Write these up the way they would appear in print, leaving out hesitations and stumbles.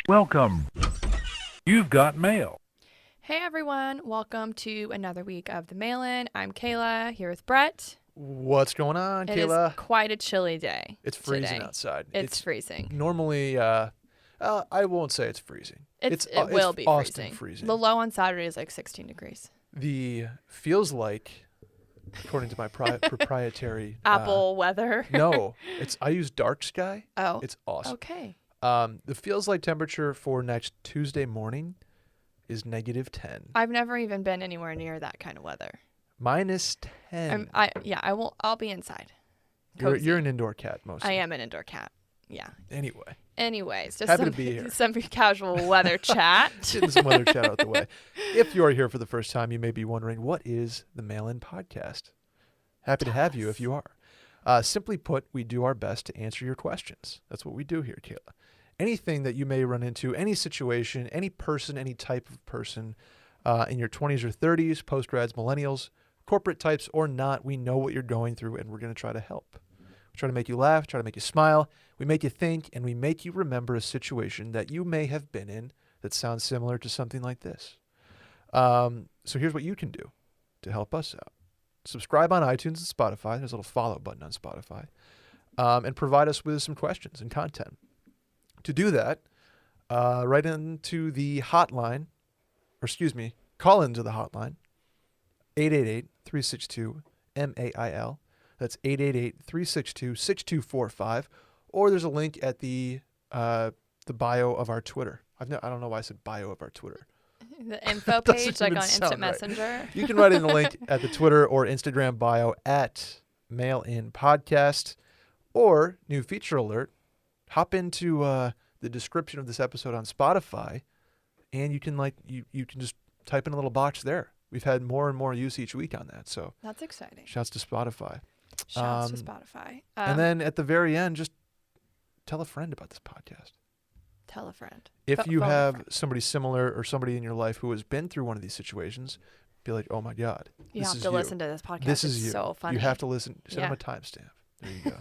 Welcome. You've got mail. Hey everyone, welcome to another week of the Mail-In. I'm Kayla, here with Brett. What's going on, Kayla? It is quite a chilly day. It's freezing today. outside. It's freezing. Normally, I won't say it's freezing. It will be Austin freezing. The low on Saturday is like 16 degrees. The feels like, according to my proprietary Apple weather. No, I use dark sky. Oh, it's awesome. Okay. The feels like temperature for next Tuesday morning is -10. I've never even been anywhere near that kind of weather. -10. I'll be inside. You're an indoor cat mostly. I am an indoor cat. Yeah. Anyways, just happy to be here. Some casual weather chat. Getting some weather chat out the way. If you are here for the first time, you may be wondering, what is the Mail-In Podcast? Happy to have you if you are. Simply put, we do our best to answer your questions. That's what we do here, Kayla. Anything that you may run into, any situation, any person, any type of person in your 20s or 30s, post-grads, millennials, corporate types or not, we know what you're going through and we're going to try to help. We try to make you laugh, try to make you smile. We make you think, and we make you remember a situation that you may have been in that sounds similar to something like this. So here's what you can do to help us out. Subscribe on iTunes and Spotify. There's a little follow button on Spotify. And provide us with some questions and content. To do that, write into the hotline, call into the hotline, 888-362-MAIL. That's 888-362-6245. Or there's a link at the bio of our Twitter. I don't know why I said bio of our Twitter. The info page, like on Instant Messenger. Right. You can write in the link at the Twitter or Instagram bio at Mail-In Podcast. Or, new feature alert, hop into the description of this episode on Spotify, and you can you can just type in a little box there. We've had more and more use each week on that, so that's exciting. Shouts to Spotify. And then at the very end, just tell a friend about this podcast. Tell a friend. If you have somebody similar or somebody in your life who has been through one of these situations, be like, oh my God. You have to listen to this podcast. This is you. So funny. You have to listen. Send them a timestamp. There you go.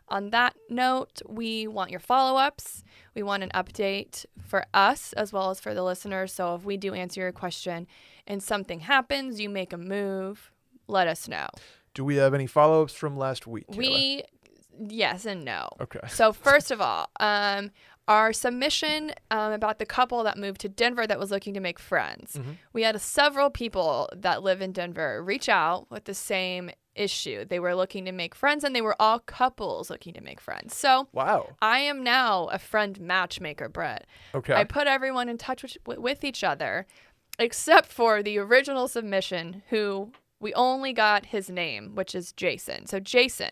On that note, we want your follow-ups. We want an update for us as well as for the listeners. So if we do answer your question and something happens, you make a move, let us know. Do we have any follow-ups from last week, Kayla? Yes and no. Okay. So first of all, our submission about the couple that moved to Denver that was looking to make friends. Mm-hmm. We had several people that live in Denver reach out with the same issue. They were looking to make friends, and they were all couples looking to make friends. So wow. I am now a friend matchmaker, Brett. Okay. I put everyone in touch with each other, except for the original submission, who we only got his name, which is Jason. So Jason,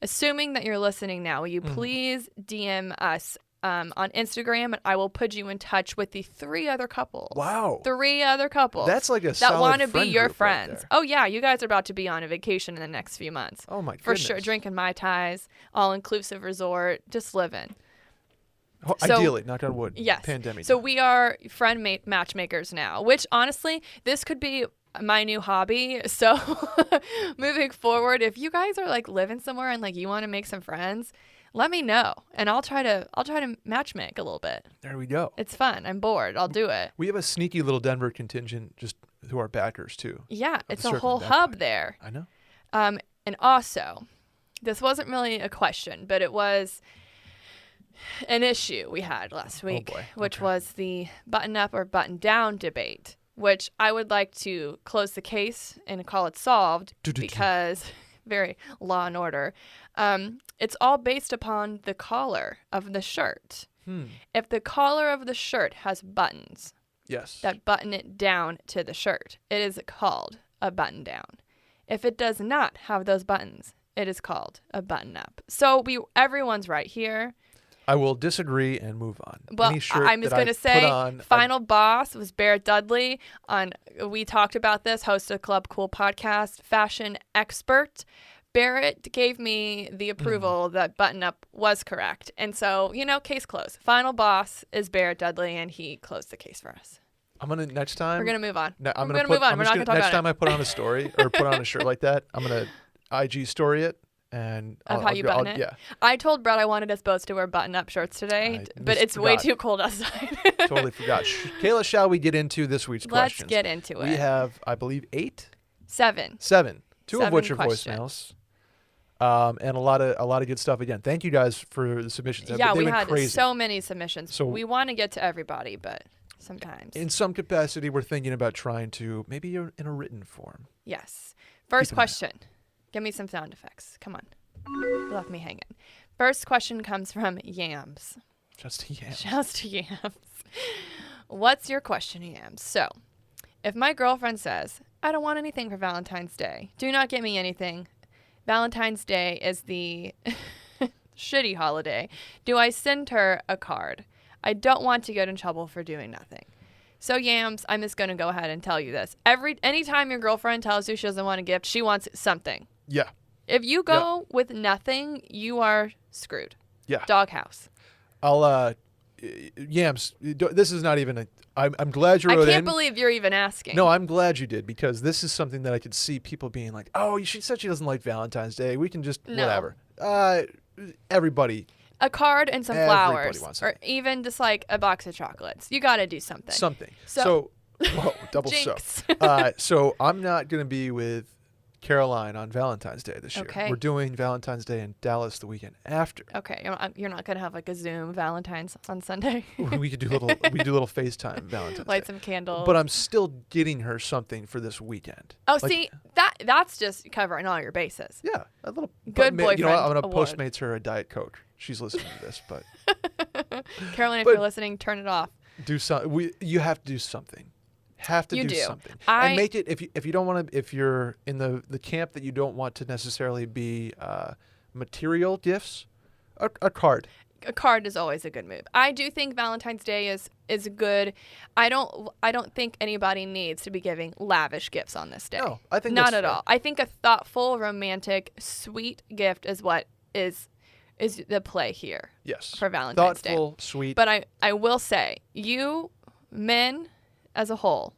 assuming that you're listening now, will you please DM us on Instagram, and I will put you in touch with the 3 other couples. Wow. 3 other couples. That's like a that want to be your friends. Right there. Oh, yeah. You guys are about to be on a vacation in the next few months. Oh, my goodness. For sure. Drinking Mai Tais, all-inclusive resort, just living. Oh, ideally, knock on wood. Yes. Pandemic. So we are friend matchmakers now, which honestly, this could be my new hobby. So moving forward, if you guys are like living somewhere and like you want to make some friends, let me know, and I'll try to matchmake a little bit. There we go. It's fun. I'm bored. I'll do it. We have a sneaky little Denver contingent just who are backers too. Yeah, it's a whole hub there. I know. And also, this wasn't really a question, but it was an issue we had last week, which was the button up or button down debate, which I would like to close the case and call it solved because very Law and Order. It's all based upon the collar of the shirt. If the collar of the shirt has buttons that button it down to the shirt, it is called a button down. If it does not have those buttons, it is called a button up. So everyone's right here. I will disagree and move on. Well, I'm just going to say, final boss was Barrett Dudley. We talked about this, host of Club Cool podcast, fashion expert. Barrett gave me the approval that button up was correct. And so, case closed. Final boss is Barrett Dudley, and he closed the case for us. I'm going to, next time. We're going to move on. No, I'm going to move on. We're not going to talk about it. Next time I put on a story or put on a shirt like that, I'm going to IG story it And Of how you button it? Yeah. I told Brett I wanted us both to wear button-up shirts today, but it's way too cold outside. Totally forgot. Kayla, shall we get into this week's questions? Let's get into it. We have, I believe, 7. 7. 2 of 7 which are questions. voicemails. And a lot of good stuff. Again, thank you guys for the submissions. Yeah, They've we been had crazy. so many submissions. So we want to get to everybody, but sometimes. In some capacity, we're thinking about trying to maybe in a written form. Yes. First question. Give me some sound effects. Come on. You left me hanging. First question comes from Yams. Just Yams. Just Yams. What's your question, Yams? So, if my girlfriend says, I don't want anything for Valentine's Day, do not get me anything. Valentine's Day is the shitty holiday. Do I send her a card? I don't want to get in trouble for doing nothing. So, Yams, I'm just going to go ahead and tell you this. Anytime your girlfriend tells you she doesn't want a gift, she wants something. Yeah. If you go with nothing, you are screwed. Yeah. Doghouse. I'll, Yams, this is not even I'm glad you wrote in. I can't believe you're even asking. No, I'm glad you did, because this is something that I could see people being like, oh, she said she doesn't like Valentine's Day. We can just, whatever. Everybody. A card and some Everybody flowers. wants Or even just like a box of chocolates. You got to do something. Something. So whoa, double Jinx. So I'm not going to be with Caroline on Valentine's Day this year. Okay. We're doing Valentine's Day in Dallas the weekend after. Okay, you're not gonna have like a Zoom Valentine's on Sunday. we could do little FaceTime Valentine's Light Day. some candles. But I'm still getting her something for this weekend. Oh, see, that's just covering all your bases. Yeah, a little Good boyfriend. You know what? I'm gonna award. Postmates her a Diet Coke. She's listening to this, but Caroline, if you're listening, turn it off. do something. You have to do something. Have to You do do. something and make it. If you don't want to, if you're in the camp that you don't want to necessarily be material gifts, a card. A card is always a good move. I do think Valentine's Day is good. I don't think anybody needs to be giving lavish gifts on this day. No, I think not that's at fair. all. I think a thoughtful, romantic, sweet gift is what is the play here. Yes. For Valentine's Day. Thoughtful, sweet. But I will say, you men as a whole,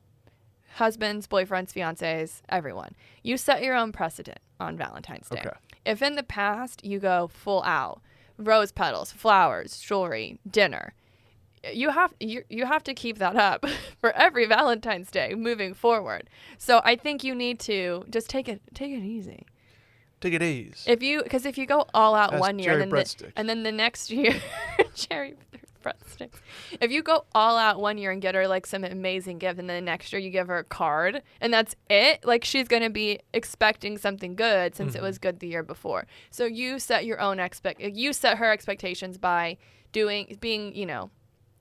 husbands, boyfriends, fiancés, everyone, you set your own precedent on Valentine's Day. Okay. If in the past you go full out, rose petals, flowers, jewelry, dinner, you have to keep that up for every Valentine's Day moving forward. So I think you need to just take it easy. Take it easy. Because if you go all out That's one year cherry and then the next year cherry breadsticks. If you go all out one year and get her like some amazing gift, and then the next year you give her a card and that's it, like she's gonna be expecting something good since it was good the year before. So you set your own you set her expectations by being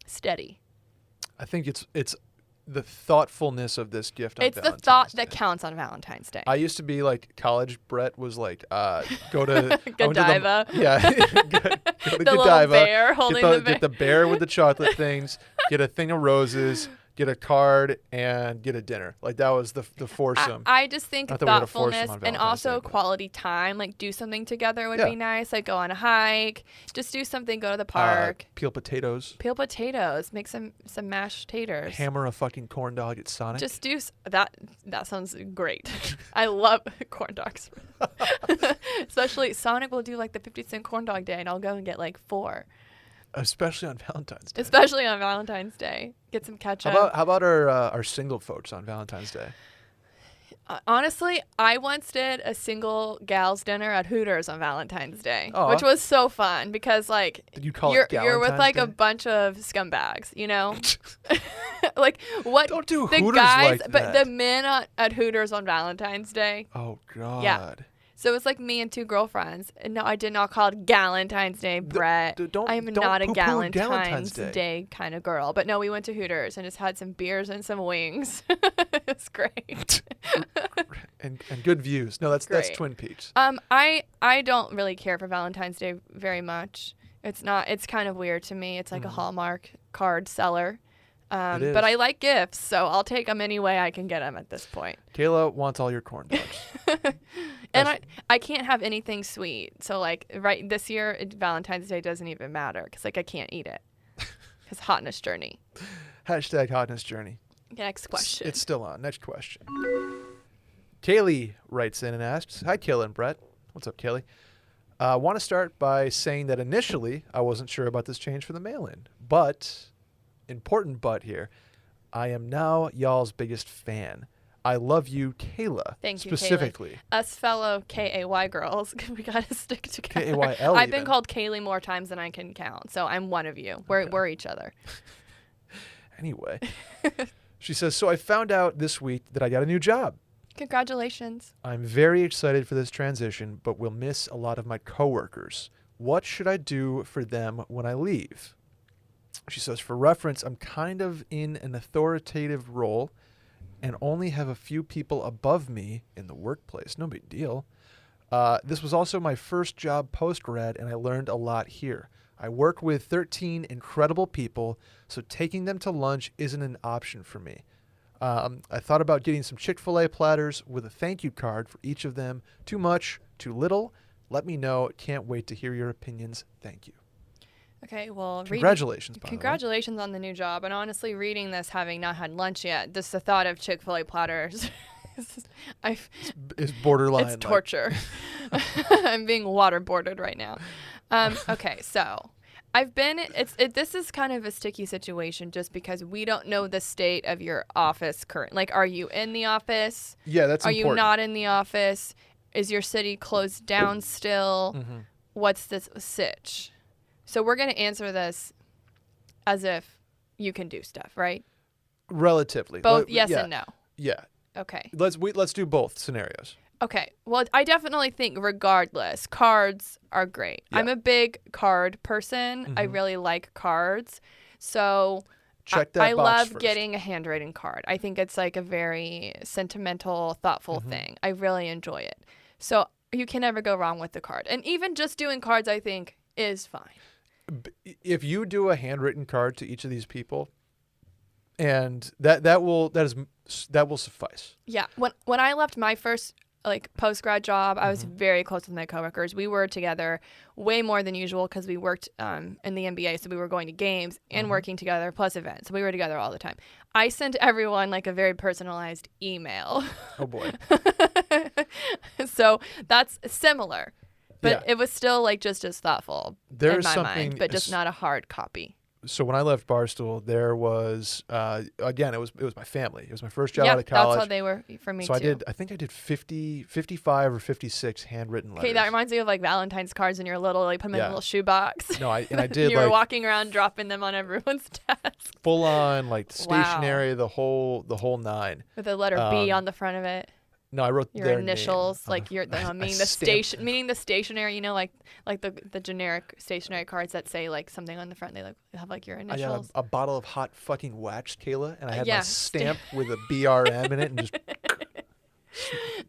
steady. I think it's the thoughtfulness of this gift. It's the thought that counts on Valentine's Day. I used to be like college. Brett was like, go to Godiva. Yeah, go to The Godiva. little bear holding the bear. Get the bear with the chocolate things. Get a thing of roses. Get a card and get a dinner. Like that was the foursome. I just think Not that we had a foursome thoughtfulness on and Valentine's also Day, but- quality time, like do something together would Yeah. be nice. Like go on a hike, just do something, go to the park. Peel potatoes. Peel potatoes, make some mashed taters. Hammer a fucking corn dog at Sonic. Just do that. That sounds great. I love corn dogs. Especially Sonic will do like the 50-cent corn dog day, and I'll go and get like 4. Especially on Valentine's Day. Especially on Valentine's Day, get some ketchup. How about our single folks on Valentine's Day? Honestly, I once did a single gals dinner at Hooters on Valentine's Day, Aw. which was so fun because like Did you call you're it Galentine's with like a Day? bunch of scumbags, like what Don't do the Hooters guys, like but that. the men at Hooters on Valentine's Day. Oh God. Yeah. So it was like me and 2 girlfriends. And no, I did not call it Galentine's Day, Brett. I'm don't not a poo-poo Galentine's Galentine's Day kind of girl. But no, we went to Hooters and just had some beers and some wings. It's great. and good views. No, that's Great. Twin Peaks. I don't really care for Valentine's Day very much. It's kind of weird to me. It's like a Hallmark card seller. It is. But I like gifts, so I'll take them any way I can get them at this point. Kayla wants all your corn dogs. And I can't have anything sweet. So like right this year, Valentine's Day doesn't even matter because like I can't eat it. Because hotness journey. Hashtag hotness journey. Next question. It's still on. Next question. Kaylee writes in and asks, "Hi, Kayla and Brett. What's up, Kaylee? I want to start by saying that initially I wasn't sure about this change for the mail-in, but, important but here, I am now y'all's biggest fan. I love you, Kayla. Thank you, specifically. Kaylee. Us fellow KAY girls, we gotta stick together. KAYL I've been even. called Kaylee more times than I can count, so I'm one of you. We're each other. Anyway, she says, so I found out this week that I got a new job. Congratulations. I'm very excited for this transition, but will miss a lot of my coworkers. What should I do for them when I leave? She says, for reference, I'm kind of in an authoritative role and only have a few people above me in the workplace. No big deal. This was also my first job post-grad, and I learned a lot here. I work with 13 incredible people, so taking them to lunch isn't an option for me. I thought about getting some Chick-fil-A platters with a thank you card for each of them. Too much, too little? Let me know. Can't wait to hear your opinions. Thank you. Okay, well, congratulations, by the way. Congratulations on the new job. And honestly, reading this, having not had lunch yet, just the thought of Chick-fil-A platters, is borderline. It's torture. I'm being waterboarded right now. Okay, so this is kind of a sticky situation just because we don't know the state of your office current. Like, are you in the office? Yeah, that's Are important. you not in the office? Is your city closed down still? Mm-hmm. What's this sitch? So we're going to answer this as if you can do stuff, right? Relatively. Both yes and no. Yeah. Okay. Let's do both scenarios. Okay. Well, I definitely think regardless, cards are great. Yeah. I'm a big card person. Mm-hmm. I really like cards. So Check that I box love first. getting a handwritten card. I think it's like a very sentimental, thoughtful Mm-hmm. thing. I really enjoy it. So you can never go wrong with the card. And even just doing cards, I think, is fine. If you do a handwritten card to each of these people, and that will suffice. Yeah. When I left my first post grad job, I was Mm-hmm. very close with my coworkers. We were together way more than usual because we worked in the NBA, so we were going to games and Mm-hmm. working together plus events. So we were together all the time. I sent everyone a very personalized email. Oh boy. So that's similar, but Yeah. it was still just as thoughtful There's in my something mind, but just not a hard copy. So when I left Barstool, there was again it was my family. It was my first job Yeah, out of college. that's how they were for me So too. I think I did 55 or 56 handwritten letters. Okay, that reminds me of Valentine's cards when you're little, put them in Yeah. a little shoebox. No, I did You were walking around dropping them on everyone's desk full on stationery, the whole nine. with a letter B on the front of it. No, I wrote Your their initials, name. meaning the station, meaning the stationery. Like the generic stationery cards that say something on the front. They have your I initials. had a bottle of hot fucking wax, Kayla, and I had Yeah. my stamp with a BRM in it, and just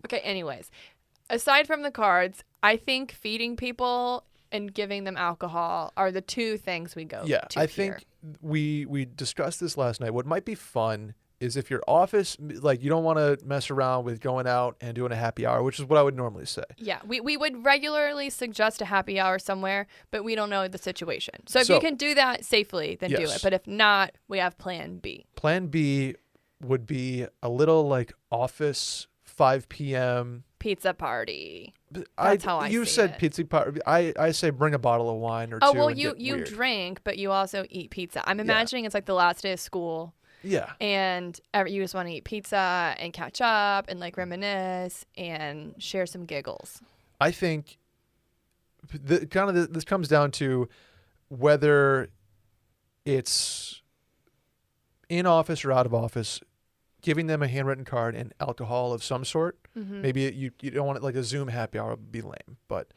Okay. Anyways, aside from the cards, I think feeding people and giving them alcohol are the two things we go. yeah. to I here. think we discussed this last night. What might be fun is if your office, you don't want to mess around with going out and doing a happy hour, which is what I would normally say. Yeah, we would regularly suggest a happy hour somewhere, but we don't know the situation. So if you can do that safely, then do Yes. it. But if not, we have plan B. Plan B would be a little office 5 p.m. Pizza party. That's how I You see said it. pizza party. I say bring a bottle of wine or Oh, two. well, and you get weird. drink, but you also eat pizza. I'm imagining it's the last day of school. Yeah. And you just want to eat pizza and catch up and reminisce and share some giggles. I think this comes down to whether it's in office or out of office, giving them a handwritten card and alcohol of some sort. Mm-hmm. Maybe you don't want it a Zoom happy hour would be lame, but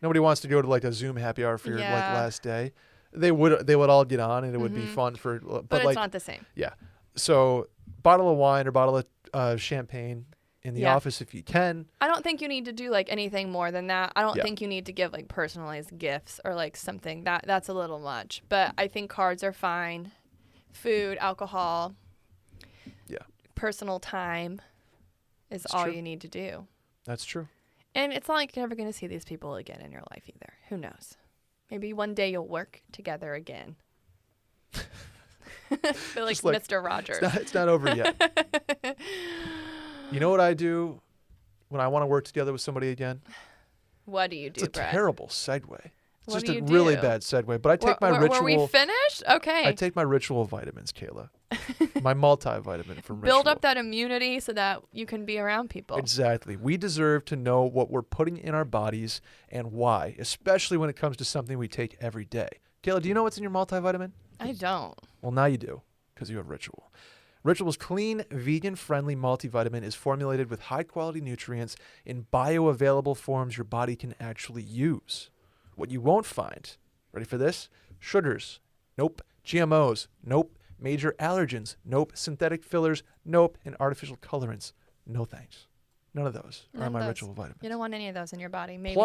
nobody wants to go to a Zoom happy hour for your Yeah. last day. They would all get on and it would be fun for, But it's not the same. yeah. So bottle of wine or bottle of champagne in the Yeah. office if you can. I don't think you need to do anything more than that. I don't Yeah. think you need to give personalized gifts or something that's a little much. But I think cards are fine. Food, alcohol, Yeah. personal time is That's all true. you need to do. That's true. And it's not like you're never going to see these people again in your life either. Who knows? Maybe one day you'll work together again. Feel like Just Mr. Rogers. It's not over yet. You know what I do when I want to work together with somebody again? What do you do, It's a Brett? terrible segue. It's What just do a you really do? bad segue. But I take my ritual. Were we finished? Okay. I take my ritual vitamins, Kayla. My multivitamin from Build Ritual. up that immunity so that you can be around people. Exactly. We deserve to know what we're putting in our bodies and why, especially when it comes to something we take every day. Kayla, do you know what's in your multivitamin? I don't. Well, now you do, because you have Ritual. Ritual's clean, vegan-friendly multivitamin is formulated with high-quality nutrients in bioavailable forms your body can actually use. What you won't find, ready for this? Sugars, nope. GMOs, nope. Major allergens, nope. Synthetic fillers, nope. And artificial colorants, no thanks. None of those are in my Ritual vitamins. You don't want any of those in your body. Maybe.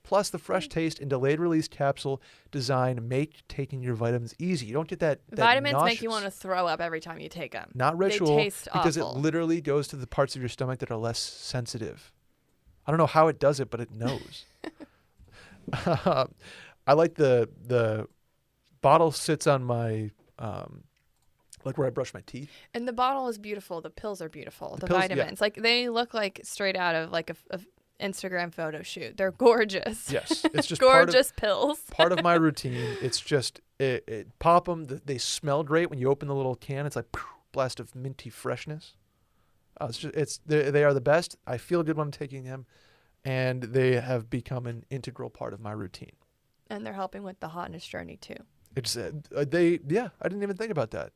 Plus the fresh taste and delayed release capsule design make taking your vitamins easy. You don't get that Vitamins nauseous. make you want to throw up every time you take them. Not Ritual, They taste because awful. it literally goes to the parts of your stomach that are less sensitive. I don't know how it does it, but it knows. I like the bottle sits on my like where I brush my teeth. And the bottle is beautiful. The pills are beautiful. The pills, yeah. vitamins, like they look like straight out of like a Instagram photo shoot. They're gorgeous. Yes, it's just gorgeous pills. part of my routine. It's just it pop them. They smell great when you open the little can. It's like blast of minty freshness. They are the best. I feel good when I'm taking them, and they have become an integral part of my routine. And they're helping with the hotness journey too. It's I didn't even think about that.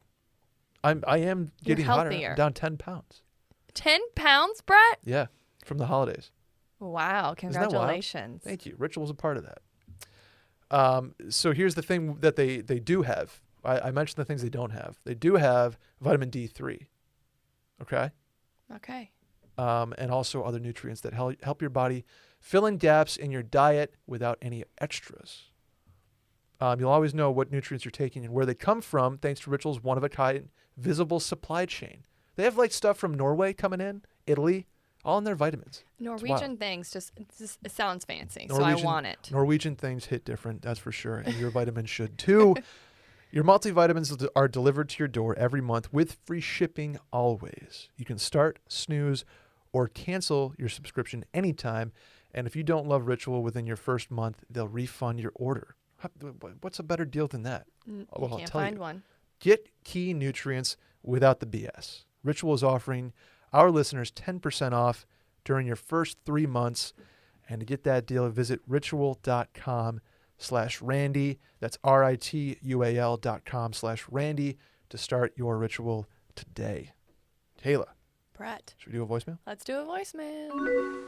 I am getting hotter. healthier. I'm down 10 pounds. 10 pounds, Brett? Yeah, from the holidays. Wow! Isn't that wild? Congratulations. Thank you. Ritual's a part of that. So here's the thing that they do have. I mentioned the things they don't have. They do have vitamin D3. Okay. Okay. And also other nutrients that help your body fill in gaps in your diet without any extras. You'll always know what nutrients you're taking and where they come from thanks to Ritual's one-of-a-kind visible supply chain. They have like stuff from Norway coming in, Italy, all in their vitamins. Norwegian things it sounds fancy, so I want it. Norwegian things hit different, that's for sure, and your vitamins should too. Your multivitamins are delivered to your door every month with free shipping always. You can start, snooze, or cancel your subscription anytime, and if you don't love Ritual within your first month, they'll refund your order. What's a better deal than that? You I'll can't tell find you. one. Get key nutrients without the BS. Ritual is offering our listeners 10% off during your first 3 months. And to get that deal, visit ritual.com/Randy. That's RITUAL.com/Randy to start your Ritual today. Kayla, Brett, should we do a voicemail? let's do a voicemail.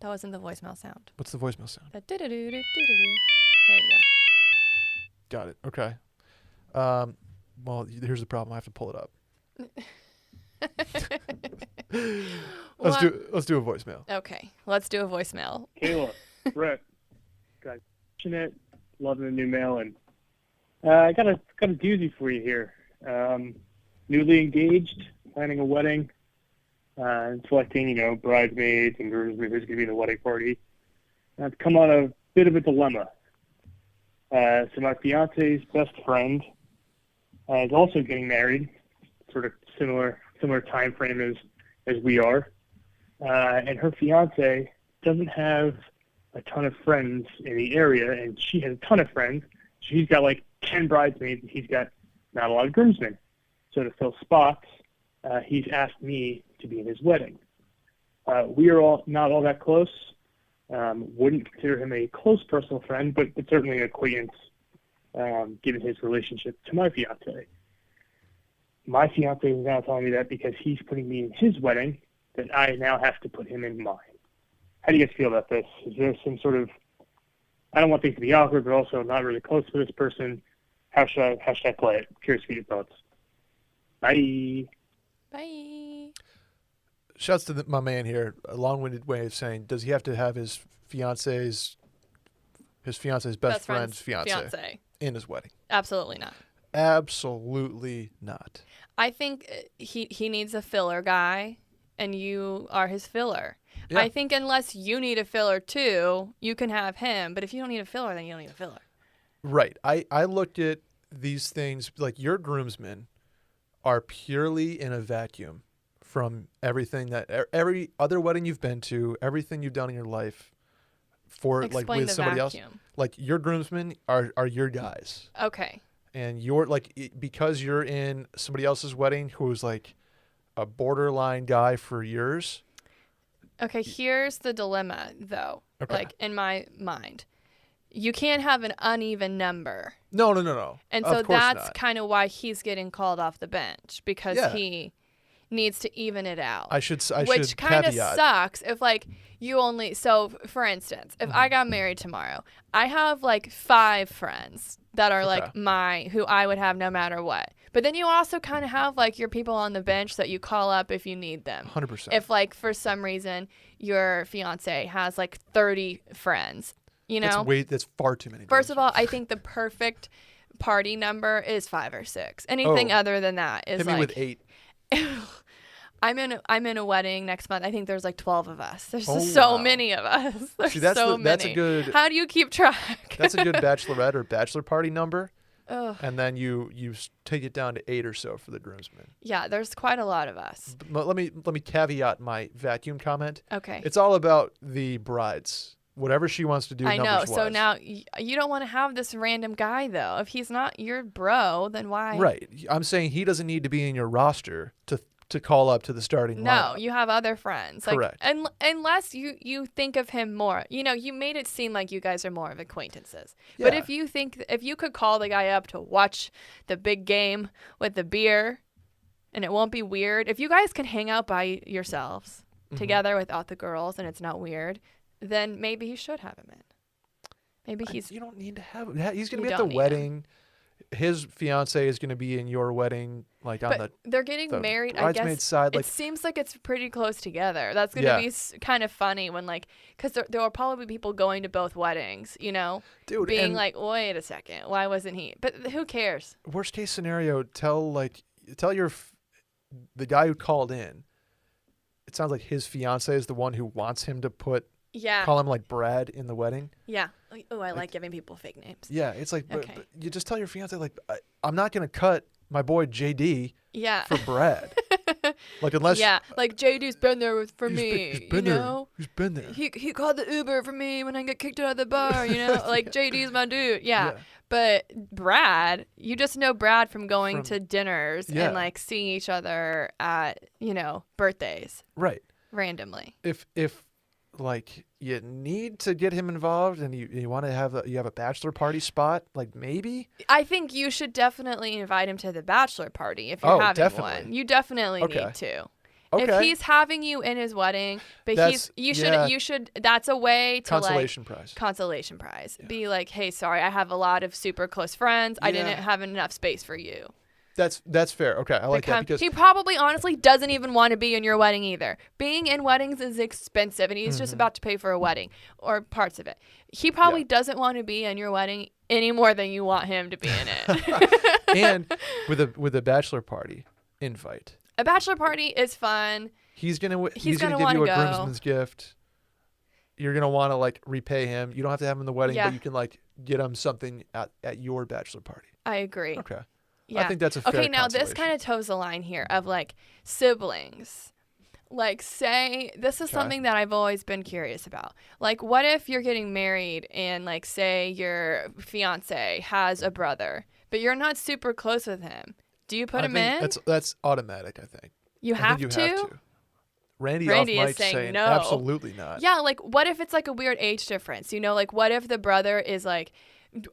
That wasn't the voicemail sound. What's the voicemail sound? That do-do-do-do-do-do. There you Got it. Okay. Well, here's the problem. I have to pull it up. Let's do a voicemail. Okay, let's do a voicemail. Kayla, Brett, got it. Loving the new mail, and I got a doozy for you here. Newly engaged, planning a wedding, and selecting, bridesmaids and groomsmen who's going to be in the wedding party. I've come on a bit of a dilemma. So my fiance's best friend is also getting married, sort of similar time frame as we are. And her fiance doesn't have a ton of friends in the area, and she has a ton of friends. She's got like 10 bridesmaids, and he's got not a lot of groomsmen. So to fill spots, he's asked me to be in his wedding. We are not all that close. Wouldn't consider him a close personal friend, but certainly an acquaintance, given his relationship to my fiance. My fiance is now telling me that because he's putting me in his wedding, that I now have to put him in mine. How do you guys feel about this? Is there some sort of, I don't want things to be awkward, but also not really close to this person. How should I play it? Curious for your thoughts. Bye. Bye. Shouts to my man here. A long-winded way of saying, does he have to have his fiance's best friend's fiance in his wedding? Absolutely not. Absolutely not. I think he needs a filler guy, and you are his filler. Yeah. I think unless you need a filler too, you can have him. But if you don't need a filler, then you don't need a filler. Right. I looked at these things, like your groomsmen are purely in a vacuum from everything that every other wedding you've been to, everything you've done in your life. for Explain like with the somebody else. vacuum. Like your groomsmen are your guys, Okay. and you're like because you're in somebody else's wedding who's like a borderline guy for yours. Okay, here's the dilemma, though. Okay. Like, in my mind. You can't have an uneven number. No. And Of so course that's not. kind of why he's getting called off the bench, because Yeah. he needs to even it out. Which kind of caveat. sucks if, like, you only... So, for instance, if I got married tomorrow, I have, like, 5 friends that are, like, who I would have no matter what. But then you also kind of have, like, your people on the bench that you call up if you need them. 100%. If, like, for some reason your fiance has, like, 30 friends, you know? That's far too many. First of all, I think the perfect party number is 5 or 6. Anything other than that is hit me like... with 8. I'm in a wedding next month. I think there's like 12 of us. There's Oh, so wow. many of us. There's See, that's so many. that's a good. How do you keep track? That's a good bachelorette or bachelor party number. Ugh. And then you take it down to 8 or so for the groomsmen. Yeah, there's quite a lot of us. But let me caveat my vacuum comment. Okay. It's all about the brides. Whatever she wants to do. I know. So numbers-wise. now you don't want to have this random guy though. If he's not your bro, then why? Right. I'm saying he doesn't need to be in your roster to call up to the starting No, lineup. you have other friends. Correct. Like, unless you think of him more. You know, you made it seem like you guys are more of acquaintances. But Yeah. if you could call the guy up to watch the big game with the beer, and it won't be weird. If you guys can hang out by yourselves together without the girls, and it's not weird, then maybe you should have him in. Maybe he's... You don't need to have him. He's going You to be at don't the need wedding. His fiance is going to be in your wedding, like on But they're getting the married, I bridesmaid guess. side. It Like, seems like it's pretty close together. That's going to Yeah. be kind of funny when, like, because there will probably be people going to both weddings, you know? dude, Being and like, wait a second, why wasn't he? But who cares? worst case scenario, tell the guy who called in. It sounds like his fiance is the one who wants him to Yeah. call him like Brad in the wedding. Yeah. Oh, I like giving people fake names. Yeah, it's like, Okay. but you just tell your fiance like, I'm not gonna cut my boy JD Yeah. for Brad. Like unless Yeah. Like, JD's been there for me, he's been you there. know? He's been there. He called the Uber for me when I get kicked out of the bar, you know? Like, JD's my dude. Yeah. But Brad, you just know Brad from going to dinners Yeah. and, like, seeing each other at, you know, birthdays Right. randomly. If like you need to get him involved and you want to have a bachelor party spot, like maybe. I think you should definitely invite him to the bachelor party if you're Oh, having definitely. one. You definitely Okay. need to. Okay. If he's having you in his wedding, but That's- you yeah. should that's a way to Consolation prize. consolation prize. Be like, "Hey, sorry, I have a lot of super close friends. I Yeah. didn't have enough space for you." That's fair. Okay, I like that because he probably honestly doesn't even want to be in your wedding either. Being in weddings is expensive, and he's just about to pay for a wedding or parts of it. He probably doesn't want to be in your wedding any more than you want him to be in it. and with a bachelor party invite, A bachelor party is fun. he's gonna He's give gonna you wanna a go. groomsman's gift. You're gonna want to like repay him. You don't have to have him in the wedding, Yeah. but you can like get him something at your bachelor party. I agree. Okay. Yeah. I think that's a fair Okay, now this consolation. kind of toes the line here of like siblings. Like, say, this is something that I've always been curious about. Like, what if you're getting married and, like, say your fiance has a brother, but you're not super close with him? Do you put I him think in? That's automatic. I think. You I have think to? you have to. Randy Randy off is mic saying no. absolutely not. Yeah, like, what if it's, like, a weird age difference? You know, like, what if the brother is, like,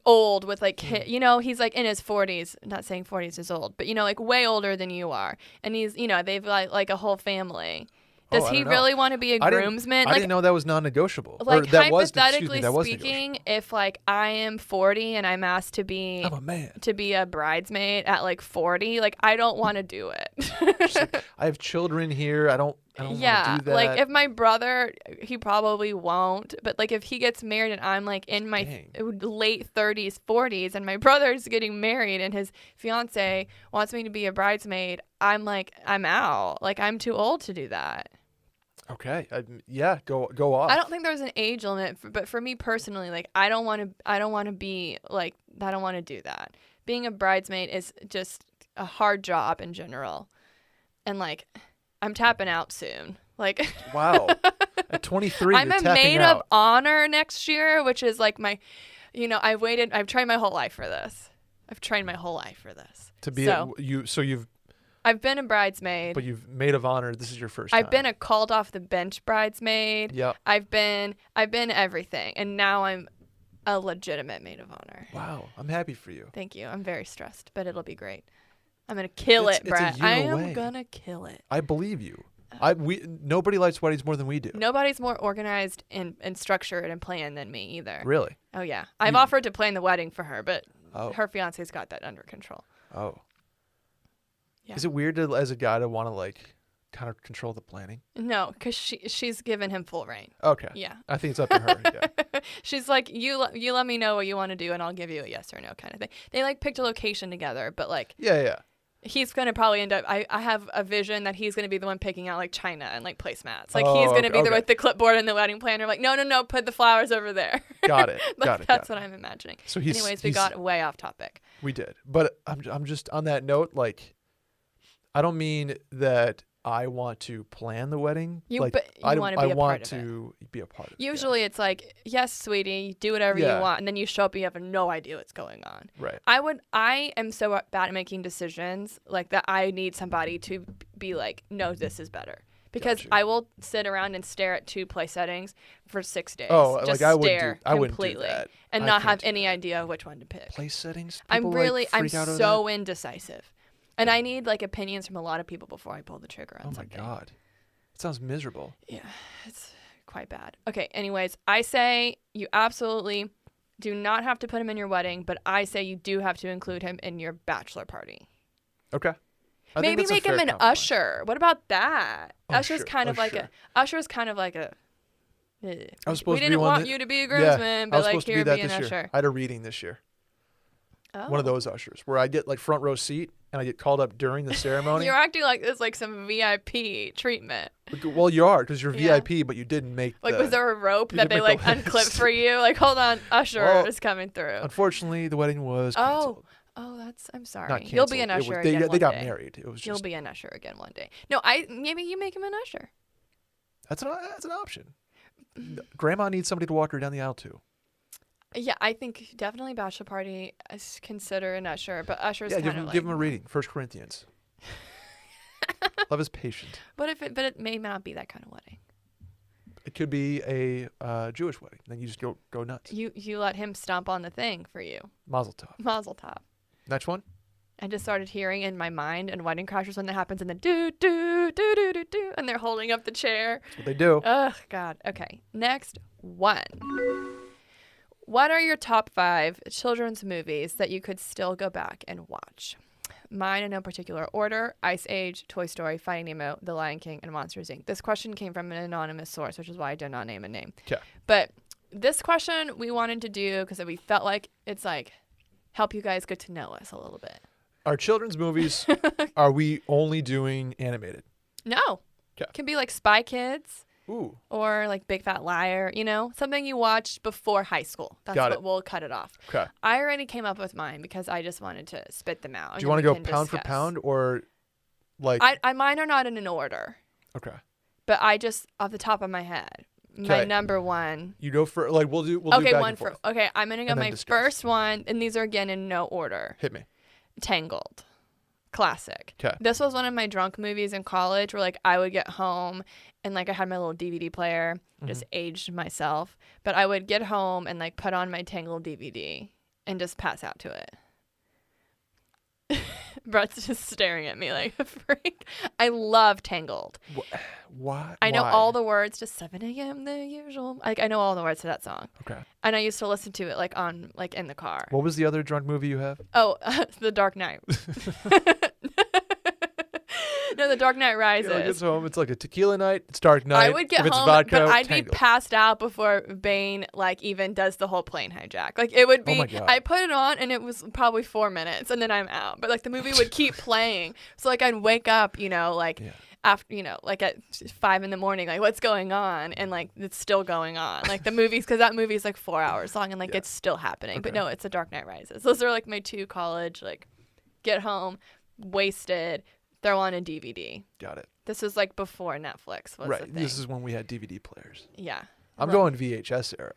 old with, like, you know, he's, like, in his 40s. Not saying 40s is old, but, you know, like, way older than you are. And he's, you know, they've, like a whole family. Does I he don't know. really want to be a groomsman? I didn't know that was non-negotiable. Like, or that was, hypothetically that was speaking, negotiable. if, like, I am 40 and I'm asked to be I'm a man. to be a bridesmaid at, like, 40, like, I don't want to do it. Just like, I have children here. I don't want to do that. Like, if my brother, he probably won't, but, like, if he gets married and I'm, like, in my late 30s, 40s, and my brother's getting married and his fiance wants me to be a bridesmaid, I'm, like, I'm out. Like, I'm too old to do that. Okay. Yeah. Go off. I don't think there's an age limit, but for me personally, like, I don't want to be, like, I don't want to do that. Being a bridesmaid is just a hard job in general. And, like, I'm tapping out soon. Like, Wow. At 23, I'm you're a tapping maid out. of honor next year, which is like my, I've trained my whole life for this. To be so, you've I've been a bridesmaid. But you've maid of honor. This is your first time. I've been a called off the bench bridesmaid. Yep. I've been everything, and now I'm a legitimate maid of honor. Wow, I'm happy for you. Thank you. I'm very stressed, but it'll be great. I'm gonna kill it, Brett. It's a year away. am gonna kill it. I believe you. Nobody likes weddings more than we do. Nobody's more organized and structured and planned than me either. Really? Oh yeah. I've offered to plan the wedding for her, but Oh. her fiance's got that under control. Oh. Yeah. Is it weird as a guy to want to like kind of control the planning? No, because she's given him full reign. Okay. Yeah. I think it's up to her. Yeah. She's like, you let me know what you want to do, and I'll give you a yes or no kind of thing. They like picked a location together, but like. Yeah. He's going to probably end up, I have a vision that he's going to be the one picking out like china and like placemats. Like Oh, he's going to be okay. there with the clipboard and the wedding planner. Like, no, put the flowers over there. Got it. That's what I'm imagining. So anyways, we got way off topic. We did. But I'm just on that note, like, I don't mean that I want to plan the wedding. But you want to be a part of it. I want to be a part of it. Usually it's like, yes, sweetie, do whatever you want. And then you show up and you have no idea what's going on. Right. I am so bad at making decisions like that. I need somebody to be like, no, this is better. Because Gotcha. I will sit around and stare at 2 place settings for 6 days. Oh, just like I stare wouldn't completely do that. and I not can't have do any that. idea of which one to pick. Place settings? I'm freak out over so that? indecisive. And I need like opinions from a lot of people before I pull the trigger on something. Oh my God. It sounds miserable. Yeah, it's quite bad. Okay, anyways, I say you absolutely do not have to put him in your wedding, but I say you do have to include him in your bachelor party. Okay. Maybe make him an usher. What about that? Usher's kind of like a. I was supposed we to be didn't one want that- you to be a groomsman, I but was like supposed to here be that be an this usher. year. I had a reading this year. Oh. One of those ushers where I get like front row seat and I get called up during the ceremony. You're acting like it's like some VIP treatment. Well, you are because you're Yeah. VIP, but you didn't make. Like, was there a rope you that didn't they make like the unclipped list. for you? Like, hold on, usher Well, is coming through. Unfortunately, the wedding was canceled. Oh, I'm sorry. Not You'll be an canceled. usher again They got one day. married. It was You'll just. be an usher again one day. No, maybe you make him an usher. That's an option. Grandma needs somebody to walk her down the aisle too. Yeah, I think definitely bachelor party is consider an usher, but usher's Yeah, kind of like. give him a reading. 1 Corinthians. Love is patient. But it may not be that kind of wedding. It could be a Jewish wedding. Then you just go nuts. You let him stomp on the thing for you. Mazel tov. Mazel tov. Next one. I just started hearing in my mind and Wedding Crashers when that happens, and then do do do do do do, and they're holding up the chair. That's what they do. Ugh, God. Okay, next one. What are your top 5 children's movies that you could still go back and watch? Mine in no particular order: Ice Age, Toy Story, Finding Nemo, The Lion King, and Monsters, Inc. This question came from an anonymous source, which is why I did not name a name. Okay. But this question we wanted to do because we felt like it's like help you guys get to know us a little bit. Our children's movies, are we only doing animated? No. 'Kay. It can be like Spy Kids Ooh. or like Big Fat Liar, something you watched before high school. That's Got what it. we'll cut it off. Okay. I already came up with mine because I just wanted to spit them out. Do you want to go pound for pound or like? Mine are not in an order, Okay. but I just off the top of my head, my 'Kay. number one. You go for like we'll do Okay, back one and for forth. okay. I'm gonna go And then my discuss. first one, and these are again in no order. Hit me. Tangled. Classic. 'Kay. This was one of my drunk movies in college where like I would get home and like I had my little DVD player, just aged myself, but I would get home and like put on my Tangled DVD and just pass out to it. Brett's just staring at me like a freak. I love Tangled. Why? I know Why? all the words to 7 a.m. the usual. Like I know all the words to that song. Okay. And I used to listen to it like in the car. What was the other drunk movie you have? Oh, The Dark Knight. No, The Dark Knight Rises. Kayla gets home. It's like a tequila night. It's dark night. I would get if it's home, vodka, but I'd Tangled. be passed out before Bane like even does the whole plane hijack. Like it would be. Oh my God. I put it on and it was probably 4 minutes and then I'm out. But like the movie would keep playing. So like I'd wake up, like Yeah. after like at 5 a.m, like what's going on, and like it's still going on. Like the movies, because that movie is like 4 hours long and like Yeah. it's still happening. But Okay. no, it's A Dark Knight Rises. Those are like my 2 college get home, wasted. throw on a DVD. Got it. This was like before Netflix was a thing. This is when we had DVD players. Yeah. I'm going VHS era.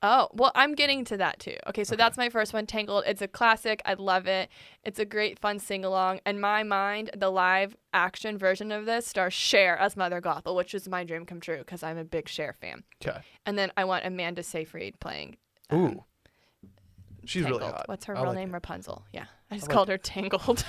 Oh, well, I'm getting to that too. Okay, so that's my first one, Tangled. It's a classic. I love it. It's a great, fun sing-along. In my mind, the live-action version of this stars Cher as Mother Gothel, which is my dream come true because I'm a big Cher fan. Okay. And then I want Amanda Seyfried playing. Ooh. She's Tangled. really hot. What's her I real like name? it. Rapunzel. Yeah, I just called her Tangled.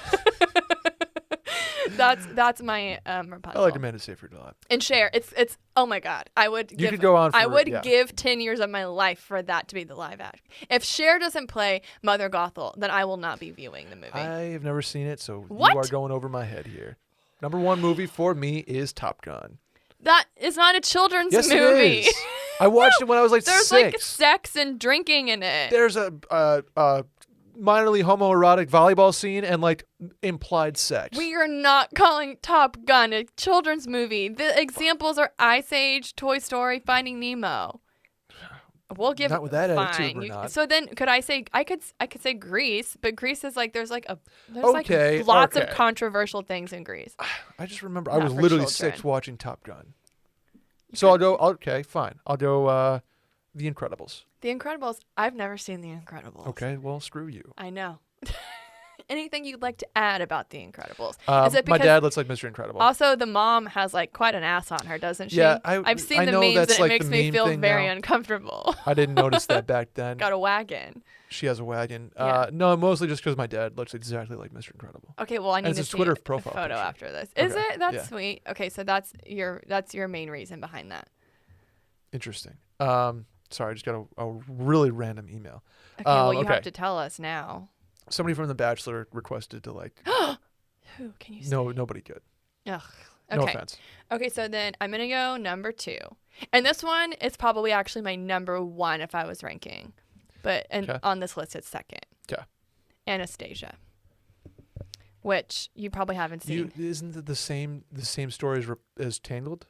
That's my Rapunzel. I like Amanda Seyfried a lot. And Cher, it's oh my god, I would. You could go on. I would give 10 years of my life for that to be the live act. If Cher doesn't play Mother Gothel, then I will not be viewing the movie. I have never seen it, so What? you are going over my head here. Number one movie for me is Top Gun. That is not a children's Yes, movie. it is. I watched it when I was like There's 6. like sex and drinking in it. There's a minorly homoerotic volleyball scene and like implied sex. We are not calling Top Gun a children's movie. The examples are Ice Age, Toy Story, Finding Nemo. We'll give Not with that fine. attitude, we're not. So then, could I say I could say Grease, but Grease is like there's Okay, like lots of okay. controversial things in Grease. I just remember Not I was for literally children. 6 watching Top Gun. So I'll go. Okay, fine. I'll go. The Incredibles. The Incredibles. I've never seen The Incredibles. Okay, well, screw you. I know. Anything you'd like to add about The Incredibles? Is it My because dad looks like Mr. Incredible. also the mom has like quite an ass on her, doesn't she? Yeah, I've seen I the know memes that's and it like makes the me meme feel thing very now. uncomfortable. I didn't notice that back then. Got a wagon. She has a wagon. Yeah. No, mostly just because my dad looks exactly like Mr. Incredible. Okay, well I need it's to his see Twitter a profile photo picture. after this. Is Okay, it? That's yeah. sweet. Okay, so that's your main reason behind that. Interesting. Sorry, I just got a really random email. Okay, well you okay. have to tell us now. Somebody from The Bachelor requested to like. Who can you say? No, nobody good. Ugh. No Okay. offense. Okay, so then I'm gonna go number 2, and this one is probably actually my number 1 if I was ranking, but Okay. on this list it's second. Okay. Anastasia, which you probably haven't seen. Isn't it the same story as Tangled?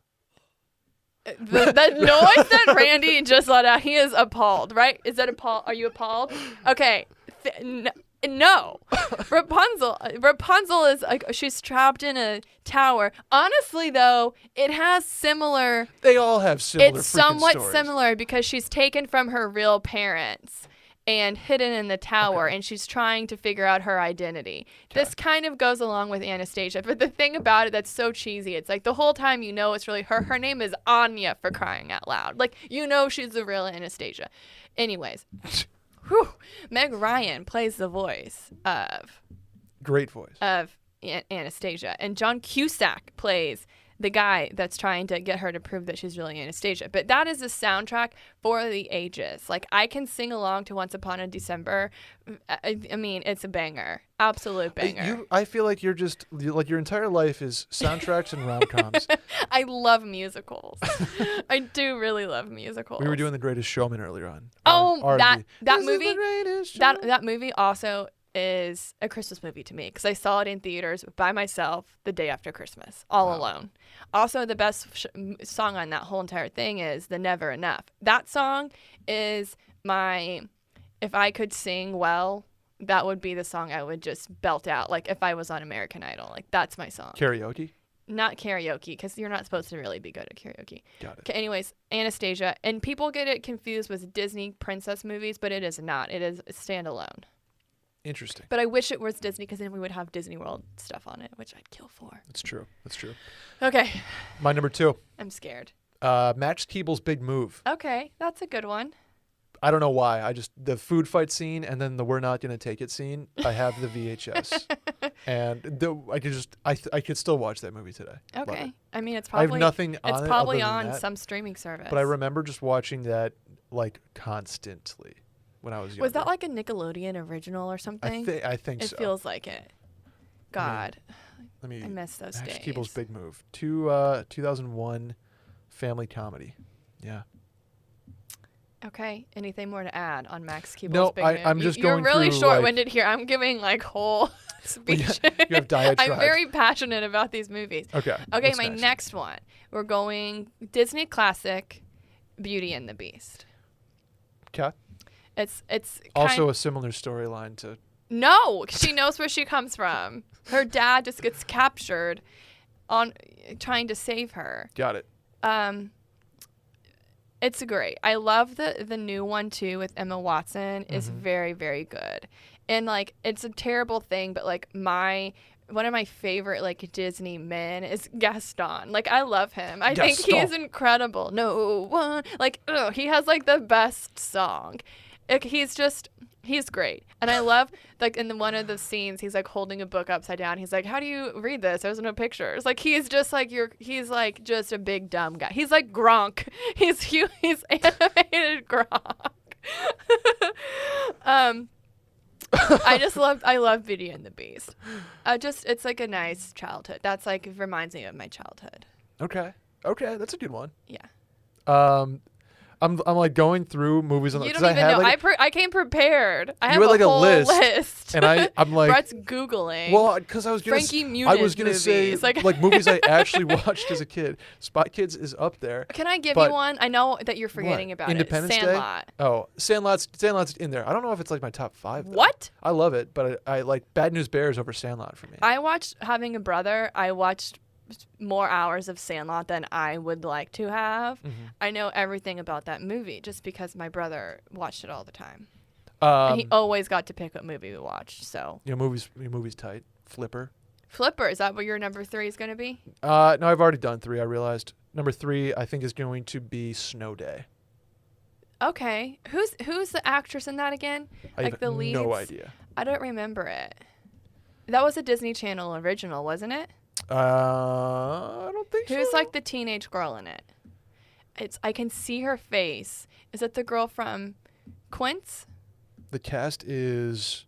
The noise that Randy just let out, he is appalled, right? Is that appalled? Are you appalled? Okay. No. Rapunzel is like, she's trapped in a tower. Honestly, though, it has similar. They all have similar. It's freaking somewhat stories. similar because she's taken from her real parents and hidden in the tower, and she's trying to figure out her identity. This kind of goes along with Anastasia, but the thing about it that's so cheesy, it's like the whole time you know it's really her. Her name is Anya, for crying out loud. Like, you know she's the real Anastasia. Anyways, Meg Ryan plays the voice of Great voice. Anastasia, and John Cusack plays the guy that's trying to get her to prove that she's really Anastasia. But that is a soundtrack for the ages. Like, I can sing along to Once Upon a December. I mean, it's a banger. Absolute banger. I feel like you're just like your entire life is soundtracks and rom-coms. I love musicals. I do really love musicals. We were doing The Greatest Showman earlier on. Oh, R&B. that This is movie. the greatest That show. movie also is a Christmas movie to me because I saw it in theaters by myself the day after Christmas, all alone. Also, the best song on that whole entire thing is The Never Enough. That song is if I could sing well, that would be the song I would just belt out. Like if I was on American Idol, like that's my song. Karaoke. Not karaoke, because you're not supposed to really be good at karaoke. Got it. Okay, anyways, Anastasia, and people get it confused with Disney princess movies, but it is not. It is standalone. Interesting. But I wish it was Disney because then we would have Disney World stuff on it, which I'd kill for. That's true. That's true. Okay. My number 2. I'm scared. Max Keeble's Big Move. Okay, that's a good one. I don't know why. I just the food fight scene and then the we're not gonna take it scene. I have the VHS, and I could still watch that movie today. Love Okay. it. I mean, it's I have probably nothing on it's it probably other than on that, some streaming service. But I remember just watching that like constantly when I was younger. Was that like a Nickelodeon original or something? I think it so. feels like it. God, Let me. I miss those Max days. Keeble's Big Move. 2001 family comedy. Yeah. Okay. Anything more to add on Max Keeble's No, Big Move? I'm just You're going really through, short-winded here. I'm giving like whole speech. you have diatribe. I'm very passionate about these movies. Okay. Okay, what's my next? next one. We're going Disney classic, Beauty and the Beast. Okay. It's Also a similar storyline to No, she knows where she comes from. Her dad just gets captured on trying to save her. Got it. It's great. I love the new one too with Emma Watson. Is very, very good. And like it's a terrible thing, but like one of my favorite like Disney men is Gaston. Like I love him. I think he's incredible. No one like he has like the best song. Like, he's great. And I love like in one of the scenes he's like holding a book upside down. He's like, how do you read this? There's no pictures. Like he's just like he's like just a big dumb guy. He's like Gronk. He's animated Gronk. I love Beauty and the Beast. It's like a nice childhood. That's like it reminds me of my childhood. Okay, that's a good one. Yeah. I'm like going through movies on the. You don't even know. Like, I came prepared. I have had, like, a whole list. And I'm like. Brett's Googling. Well, because I was gonna. Frankie Muniz say like movies I actually watched as a kid. Spy Kids is up there. Can I give you one? I know that you're forgetting about Independence it. Sandlot. Day? Oh, Sandlot's in there. I don't know if it's like my top 5. Though. What? I love it, but I like Bad News Bears over Sandlot for me. I watched Having a Brother. I watched more hours of Sandlot than I would like to have. I know everything about that movie just because my brother watched it all the time. And he always got to pick what movie we watched. So your movie's tight. Flipper, is that what your number 3 is going to be? No, I've already done 3. I realized number 3 I think is going to be Snow Day. Okay, who's the actress in that again? I have the leads? No idea. I don't remember it. That was a Disney Channel original, wasn't it? I don't think so. Who's like the teenage girl in it? I can see her face. Is it the girl from Quince? The cast is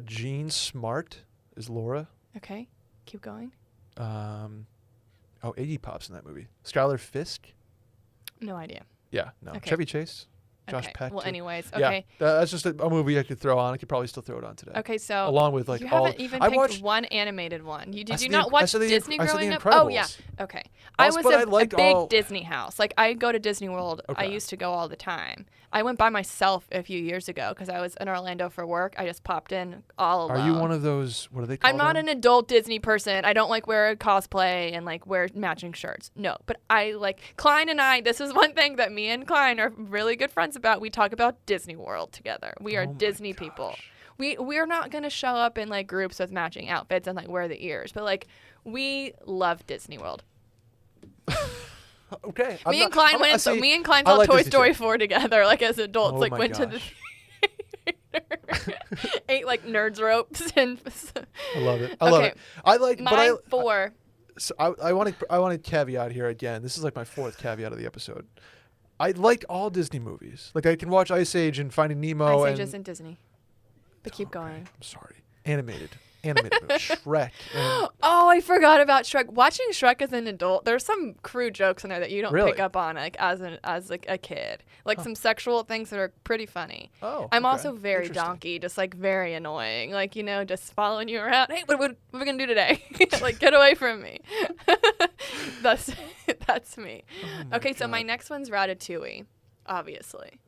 Jean Smart is Laura. Okay, keep going. Iggy Pop's in that movie. Skylar Fisk. No idea. Yeah, no. Okay. Chevy Chase. Josh Okay. Peck. Well, too. anyways, okay. Yeah, that's just a movie I could throw on. I could probably still throw it on today. Okay, so along with like you all. haven't even I picked watched one animated one. Did you the not watch I said Disney I said growing The up? Incredibles. Oh yeah. Okay. I was a big Disney house. Like I go to Disney World. I Okay. used to go all the time. I went by myself a few years ago because I was in Orlando for work. I just popped in all alone. Are you one of those? What are they called? I'm not an adult Disney person. I don't like wear cosplay and like wear matching shirts. No, but I like Klein and I. This is one thing that me and Klein are really good friends about. We talk about Disney World together. We are Disney people. We're not gonna show up in like groups with matching outfits and like wear the ears, but like we love Disney World. Okay. Me and Klein saw like Toy Disney Story too. 4 together, like as adults. Oh like my went to the theater, ate like nerds ropes, and I love it. I love it. I like. My 4. So I want to caveat here again. This is like my 4th caveat of the episode. I like all Disney movies. Like I can watch Ice Age and Finding Nemo. Ice Age isn't Disney. But keep going. I'm sorry. Animated movie. Shrek. And Oh, I forgot about Shrek. Watching Shrek as an adult, there's some crude jokes in there that you don't Really? pick up on like as like a kid. Like some sexual things that are pretty funny. Oh, I'm okay. also very Interesting. donkey, just like very annoying. Like, just following you around. Hey, what are we going to do today? Like, get away from me. That's me. Oh Okay, so my God. next one's Ratatouille, obviously.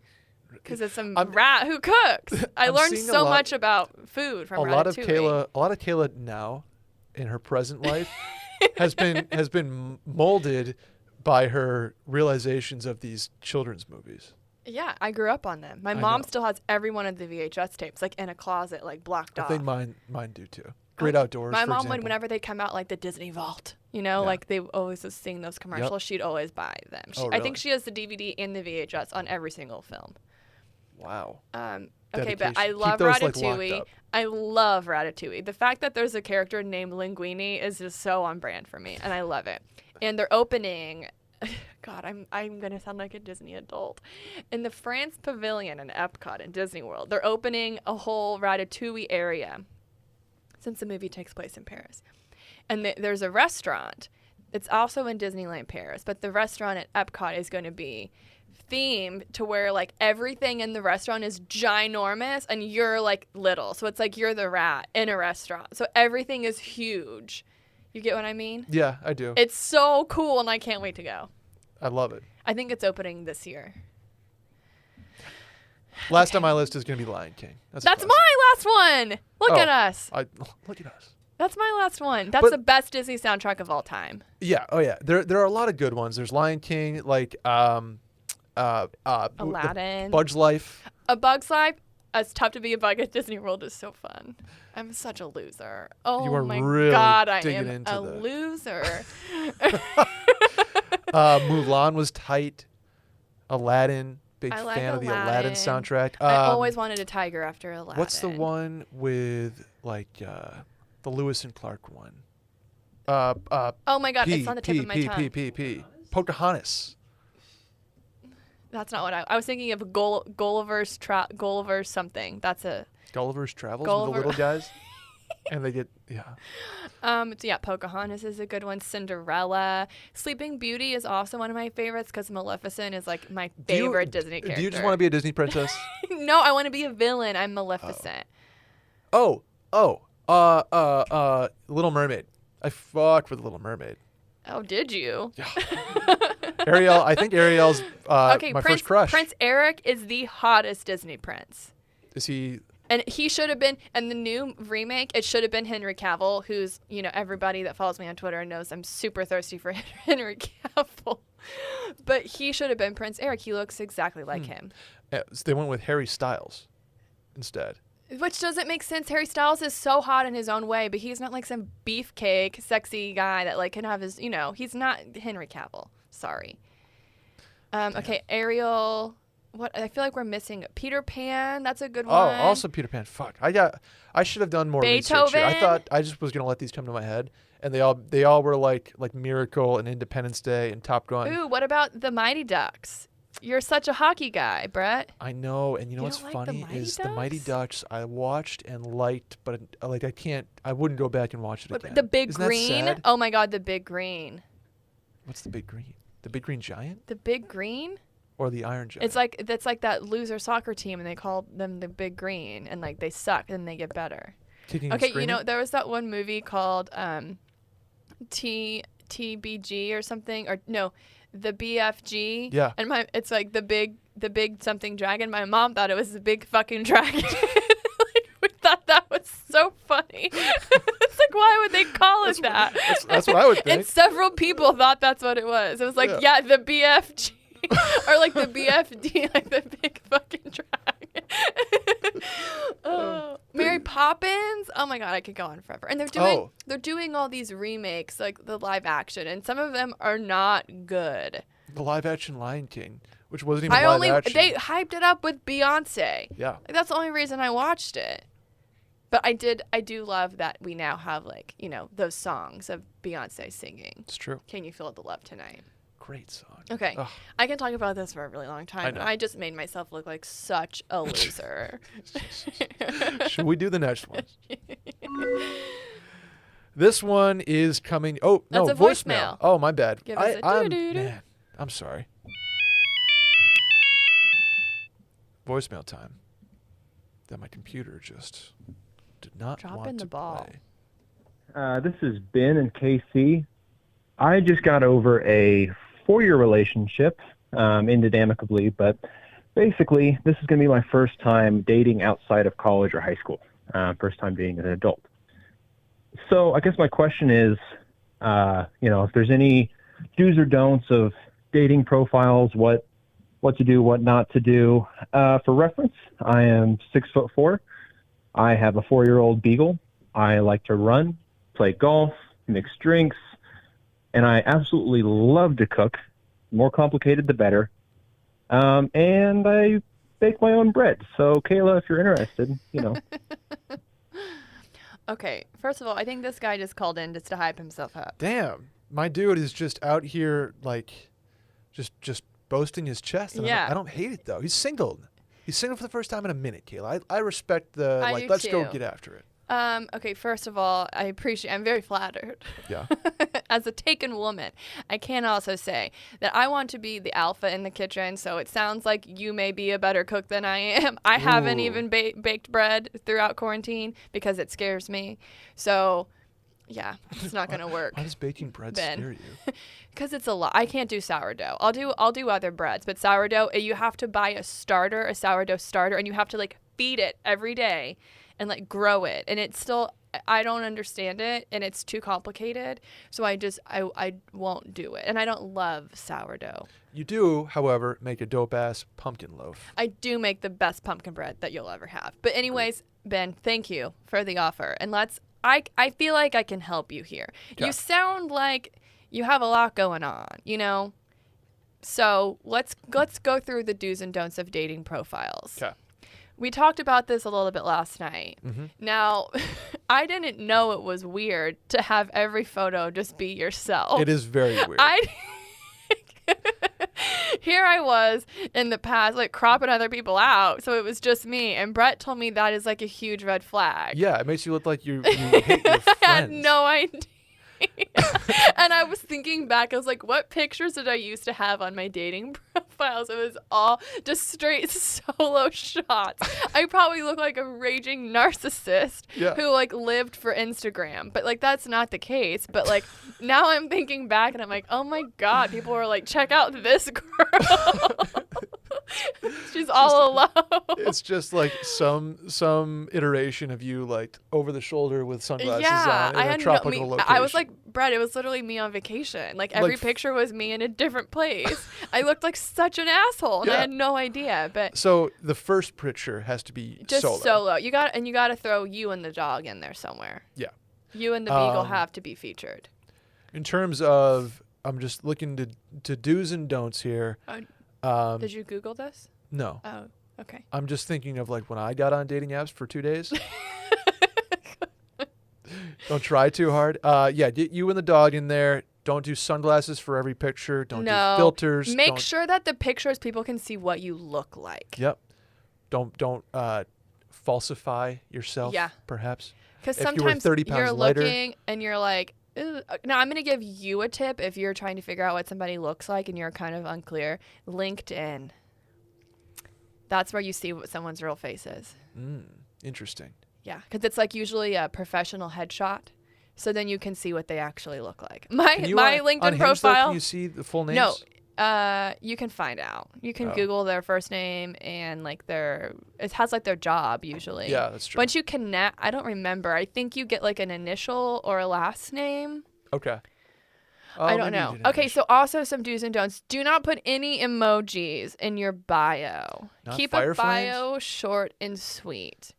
Because it's a rat who cooks. I I'm learned seeing a so lot- much about food from a Ratatouille. lot of Kayla now in her present life has been molded by her realizations of these children's movies. Yeah, I grew up on them. My I mom know. still has every one of the VHS tapes, like in a closet, like blocked I off. think mine do too. Great Outdoors. My for mom would, example. whenever they come out, like the Disney Vault, Yeah. like they always was seeing those commercials. She'd always buy them. Oh, I really? think she has the DVD and the VHS on every single film. Wow. Okay, but I Dedication. Keep love those, like, locked Ratatouille. up. I love Ratatouille. The fact that there's a character named Linguini is just so on brand for me, and I love it. And they're opening. God, I'm gonna sound like a Disney adult. In the France Pavilion in Epcot in Disney World, they're opening a whole Ratatouille area, since the movie takes place in Paris. And there's a restaurant. It's also in Disneyland Paris, but the restaurant at Epcot is going to be themed to where like everything in the restaurant is ginormous and you're like little. So it's like you're the rat in a restaurant. So everything is huge. You get what I mean? Yeah, I do. It's so cool and I can't wait to go. I love it. I think it's opening this year. Last on my list is going to be Lion King. That's my last one. Look at us. Look at us. That's my last one. That's the best Disney soundtrack of all time. Yeah. Oh, yeah. There are a lot of good ones. There's Lion King, like Aladdin. Bug's Life. A Bug's Life. It's tough to be a bug at Disney World is so fun. I'm such a loser. Oh You are my really God, I digging am into a the- loser. Mulan was tight. Aladdin. Big I like fan of the Aladdin Aladdin. soundtrack. I always wanted a tiger after Aladdin. What's the one with like the Lewis and Clark one? Oh my God, it's on the tip of my tongue. Pocahontas. That's not what I was thinking of. Gulliver's something. That's a Gulliver's Travels Gulliver- with the little guys. And they get, Pocahontas is a good one. Cinderella. Sleeping Beauty is also one of my favorites because Maleficent is like my favorite Disney character. Do you just want to be a Disney princess? No, I want to be a villain. I'm Maleficent. Little Mermaid. I fucked with Little Mermaid. Oh, did you? Yeah. Ariel. I think Ariel's my first crush. Prince Eric is the hottest Disney prince. Is he? And he should have been, and the new remake, it should have been Henry Cavill, who's, everybody that follows me on Twitter knows I'm super thirsty for Henry Cavill. But he should have been Prince Eric. He looks exactly like him. So they went with Harry Styles instead. Which doesn't make sense. Harry Styles is so hot in his own way, but he's not like some beefcake, sexy guy that like can have his, he's not Henry Cavill. Sorry. Okay, Ariel. What I feel like we're missing Peter Pan. That's a good one. Oh, also Peter Pan. Fuck. I should have done more research here. I Beethoven. thought I just was gonna let these come to my head, and they all were like Miracle and Independence Day and Top Gun. Ooh, what about the Mighty Ducks? You're such a hockey guy, Brett. I know, and You what's don't like the funny Mighty is the Mighty Ducks? Ducks I watched and liked, but I wouldn't go back and watch it again. The Big Isn't that Green. sad? Oh my God, the Big Green. What's the Big Green? The Big Green Giant The Big Green. or the Iron Giant? It's like that loser soccer team, and they call them the Big Green, and like they suck, and they get better. Kicking and Okay, Screaming? there was that one movie called TBG or something, or no, the BFG. Yeah. And it's like the big something dragon. My mom thought it was the big fucking dragon. We thought that was so funny. It's like, why would they call it that? That's what I would think. And several people thought that's what it was. It was like, yeah the BFG. Or like the BFD, like the big fucking dragon. Mary Poppins. Oh my God, I could go on forever. And they're doing all these remakes, like the live action, and some of them are not good. The live action Lion King, which wasn't even live action. They hyped it up with Beyonce. Yeah. Like, that's the only reason I watched it. But I do love that we now have those songs of Beyonce singing. It's true. Can You Feel the Love Tonight? Great song. Okay. Ugh. I can talk about this for a really long time. I know. I just made myself look like such a loser. Should we do the next one? This one is coming. Oh, no, That's a voicemail. voicemail. Oh, my bad. Give us a doo-doo-doo. Man, I'm sorry. Voicemail time. That my computer just did not Dropping want the to ball. play. This is Ben and KC. I just got over a 4-year relationship, ended amicably, but basically this is going to be my first time dating outside of college or high school, first time being an adult. So I guess my question is, if there's any do's or don'ts of dating profiles, what to do, what not to do. For reference, I am 6'4". I have a 4-year-old beagle. I like to run, play golf, mix drinks, and I absolutely love to cook. The more complicated, the better. And I bake my own bread. So, Kayla, if you're interested, Okay. First of all, I think this guy just called in just to hype himself up. Damn. My dude is just out here, just boasting his chest. And Yeah. I don't hate it, though. He's single. He's single for the first time in a minute, Kayla. I respect the, I do let's go too. get after it. Okay, first of all, I'm very flattered. Yeah. As a taken woman, I can also say that I want to be the alpha in the kitchen, so it sounds like you may be a better cook than I am. I haven't Ooh. even baked bread throughout quarantine because it scares me. So Yeah, it's not going to work. Why does baking bread Ben. scare you? Because it's a lot. I can't do sourdough. I'll do other breads, but sourdough, you have to buy a sourdough starter, and you have to like feed it every day and like grow it. And it's still, I don't understand it, and it's too complicated. So I won't do it. And I don't love sourdough. You do, however, make a dope-ass pumpkin loaf. I do make the best pumpkin bread that you'll ever have. But anyways, Ben, thank you for the offer. And I feel like I can help you here. Yeah. You sound like you have a lot going on, you know? So let's go through the do's and don'ts of dating profiles. Okay. We talked about this a little bit last night. Mm-hmm. Now, I didn't know it was weird to have every photo just be yourself. It is very weird. Here I was in the past, like cropping other people out, so it was just me. And Brett told me that is like a huge red flag. Yeah, it makes you look like you hate your friends. I had no idea. And I was thinking back, I was like, what pictures did I used to have on my dating profiles? It was all just straight solo shots. I probably look like a raging narcissist who like lived for Instagram, but like that's not the case. But like now I'm thinking back and I'm like, oh my God, people were like, check out this girl. She's all alone. It's just like some iteration of you like over the shoulder with sunglasses on in a tropical location. I was like, Brett, it was literally me on vacation. Like every picture was me in a different place. I looked like such an asshole and I had no idea. But so the first picture has to be just solo. You got to throw you and the dog in there somewhere. Yeah. You and the beagle have to be featured. In terms of, I'm just looking to do's and don'ts here. Did you Google this? No. Oh, okay. I'm just thinking of like when I got on dating apps for 2 days. Don't try too hard. Get you and the dog in there. Don't do sunglasses for every picture. Don't do filters. Make sure that the pictures people can see what you look like. Yep. Don't falsify yourself. Perhaps. Because if sometimes you were 30 pounds you're lighter, looking and you're like, ew. Now I'm going to give you a tip if you're trying to figure out what somebody looks like and you're kind of unclear. LinkedIn. That's where you see what someone's real face is. Interesting. Yeah, because it's like usually a professional headshot. So then you can see what they actually look like. My LinkedIn on Hinge, profile. though, can you see the full names? No. You can find out. You can Google their first name and like it has like their job usually. Yeah, that's true. Once you connect, I don't remember. I think you get like an initial or a last name. Okay. I don't know. Okay, so also some do's and don'ts. Do not put any emojis in your bio. Keep a bio short and sweet.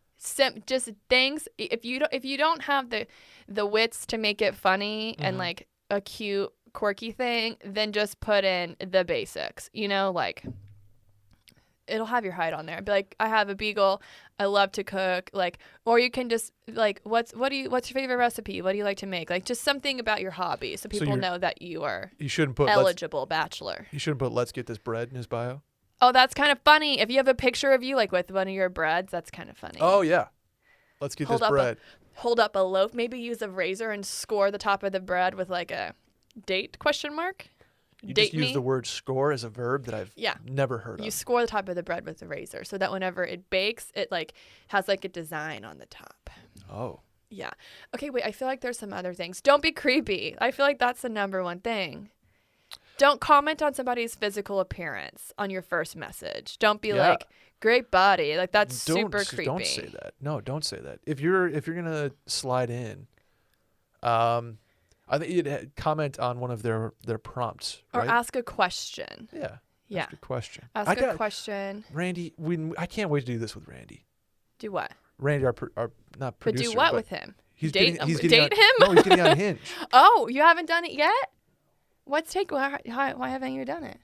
Just things. If you don't have the wits to make it funny and like a cute quirky thing, then just put in the basics. You know, like it'll have your height on there. Be like, I have a beagle. I love to cook. Like, or you can just like, what's your favorite recipe? What do you like to make? Like, just something about your hobby, so people know that you shouldn't put eligible bachelor. You shouldn't put "Let's get this bread" in his bio. Oh, that's kind of funny. If you have a picture of you like with one of your breads, that's kind of funny. Oh yeah, let's get this bread. Hold up a loaf. Maybe use a razor and score the top of the bread with like a date ? You just use the word score as a verb that I've never heard of. You score the top of the bread with a razor so that whenever it bakes, it like has like a design on the top. Oh. Yeah. Okay, wait, I feel like there's some other things. Don't be creepy. I feel like that's the number one thing. Don't comment on somebody's physical appearance on your first message. Don't be like, great body. Like that's super creepy. Don't say that. No, don't say that. If you're gonna slide in, I think you'd comment on one of their prompts, or right? ask a question. Yeah. Yeah. Ask a question. Ask a question. Randy, I can't wait to do this with Randy. Do what? Randy, our not producer. But do what with him? Date him? No, he's getting on Hinge. Oh, you haven't done it yet? Why haven't you done it?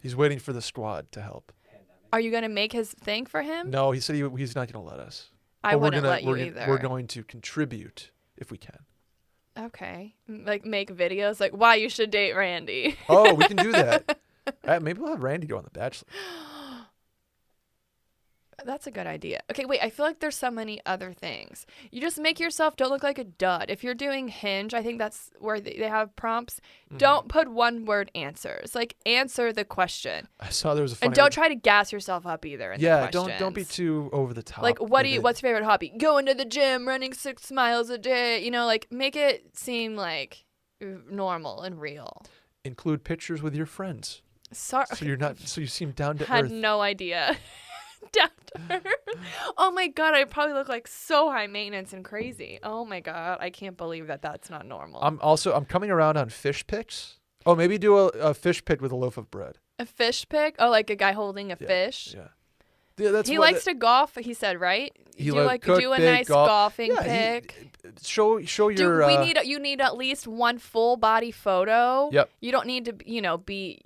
He's waiting for the squad to help. Are you going to make his thing for him? No, he said he's not going to let us. I wouldn't let you either. We're going to contribute if we can. Okay. Like make videos like why you should date Randy. Oh, we can do that. Maybe we'll have Randy go on The Bachelor. That's a good idea. Okay, wait, I feel like there's so many other things. You just make yourself don't look like a dud. If you're doing Hinge, I think that's where they have prompts. Don't put one-word answers. Like, answer the question. I saw there was a funny And don't try to gas yourself up either in the questions. don't be too over the top. Like, what's your favorite hobby? Going to the gym, running 6 miles a day. You know, like, make it seem like normal and real. Include pictures with your friends. Sorry. So you seem down to Had earth. no idea. Down to earth. Oh my God, I probably look like so high maintenance and crazy. Oh my God, I can't believe that that's not normal. I'm coming around on fish pics. Oh, maybe do a fish pic with a loaf of bread. A fish pic? Oh, like a guy holding a fish? Yeah. He likes to golf, he said, right? Do a nice golfing pic. Show your. You need at least one full body photo. Yep. You don't need to, be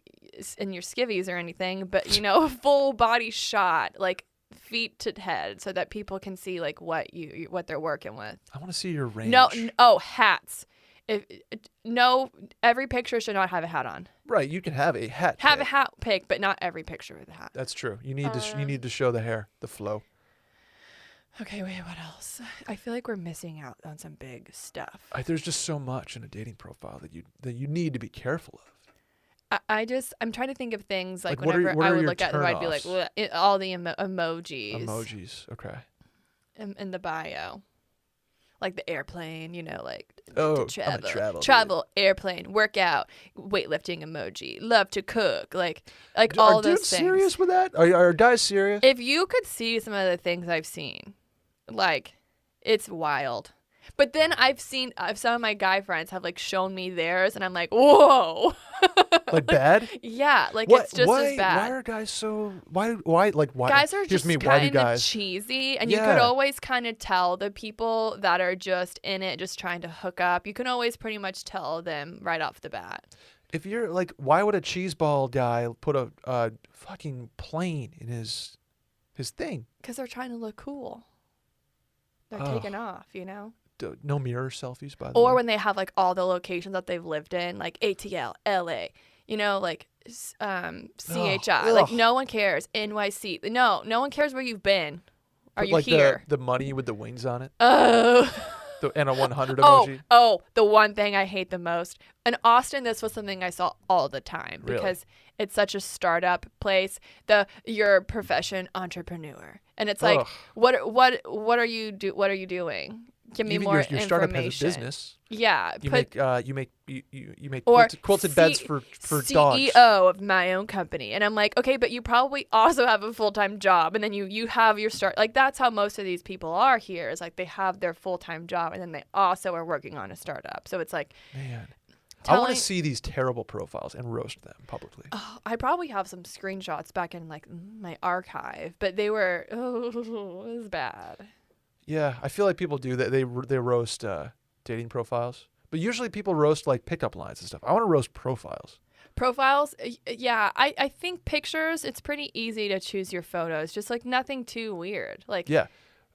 in your skivvies or anything, but a full body shot, like feet to head, so that people can see like what they're working with. I want to see your range. Hats. Every picture should not have a hat on. Right, you can have a hat. Have a hat pic, but not every picture with a hat. That's true. You need to show the hair, the flow. Okay, wait, what else? I feel like we're missing out on some big stuff. There's just so much in a dating profile that you need to be careful of. I'm trying to think of things like what are whenever I would your look at them, I'd be like, all the emojis. Emojis, okay. In the bio. Like the airplane, like to travel, airplane, workout, weightlifting emoji, love to cook, like all those things. Are dudes serious with that? Are guys serious? If you could see some of the things I've seen, like, it's wild. But then I've seen some of my guy friends have like shown me theirs, and I'm like, whoa. Like bad? Yeah, like it's just as bad. Why are guys so? Why? Guys are just kind of cheesy, and you could always kind of tell the people that are just in it, just trying to hook up. You can always pretty much tell them right off the bat. If you're like, why would a cheeseball guy put a fucking plane in his thing? Because they're trying to look cool. They're taking off, No mirror selfies, by the way. Or when they have like all the locations that they've lived in, like ATL, LA, like CHI. Like no one cares. NYC. No one cares where you've been. Are you here? The money with the wings on it. Oh. And a 100 emoji. Oh, the one thing I hate the most. In Austin, this was something I saw all the time because it's such a startup place. Your profession entrepreneur, and it's like, what are you doing? Give me more information. Your startup has a business. Yeah, you make quilted beds for dogs. CEO of my own company, and I'm like, okay, but you probably also have a full-time job, and then you have your start. Like that's how most of these people are here. Is like they have their full-time job, and then they also are working on a startup. So it's like, man, I want to see these terrible profiles and roast them publicly. Oh, I probably have some screenshots back in like my archive, but they were it was bad. Yeah, I feel like people do that. They roast dating profiles, but usually people roast like pickup lines and stuff. I want to roast profiles. Profiles, yeah. I think pictures. It's pretty easy to choose your photos. Just like nothing too weird. Like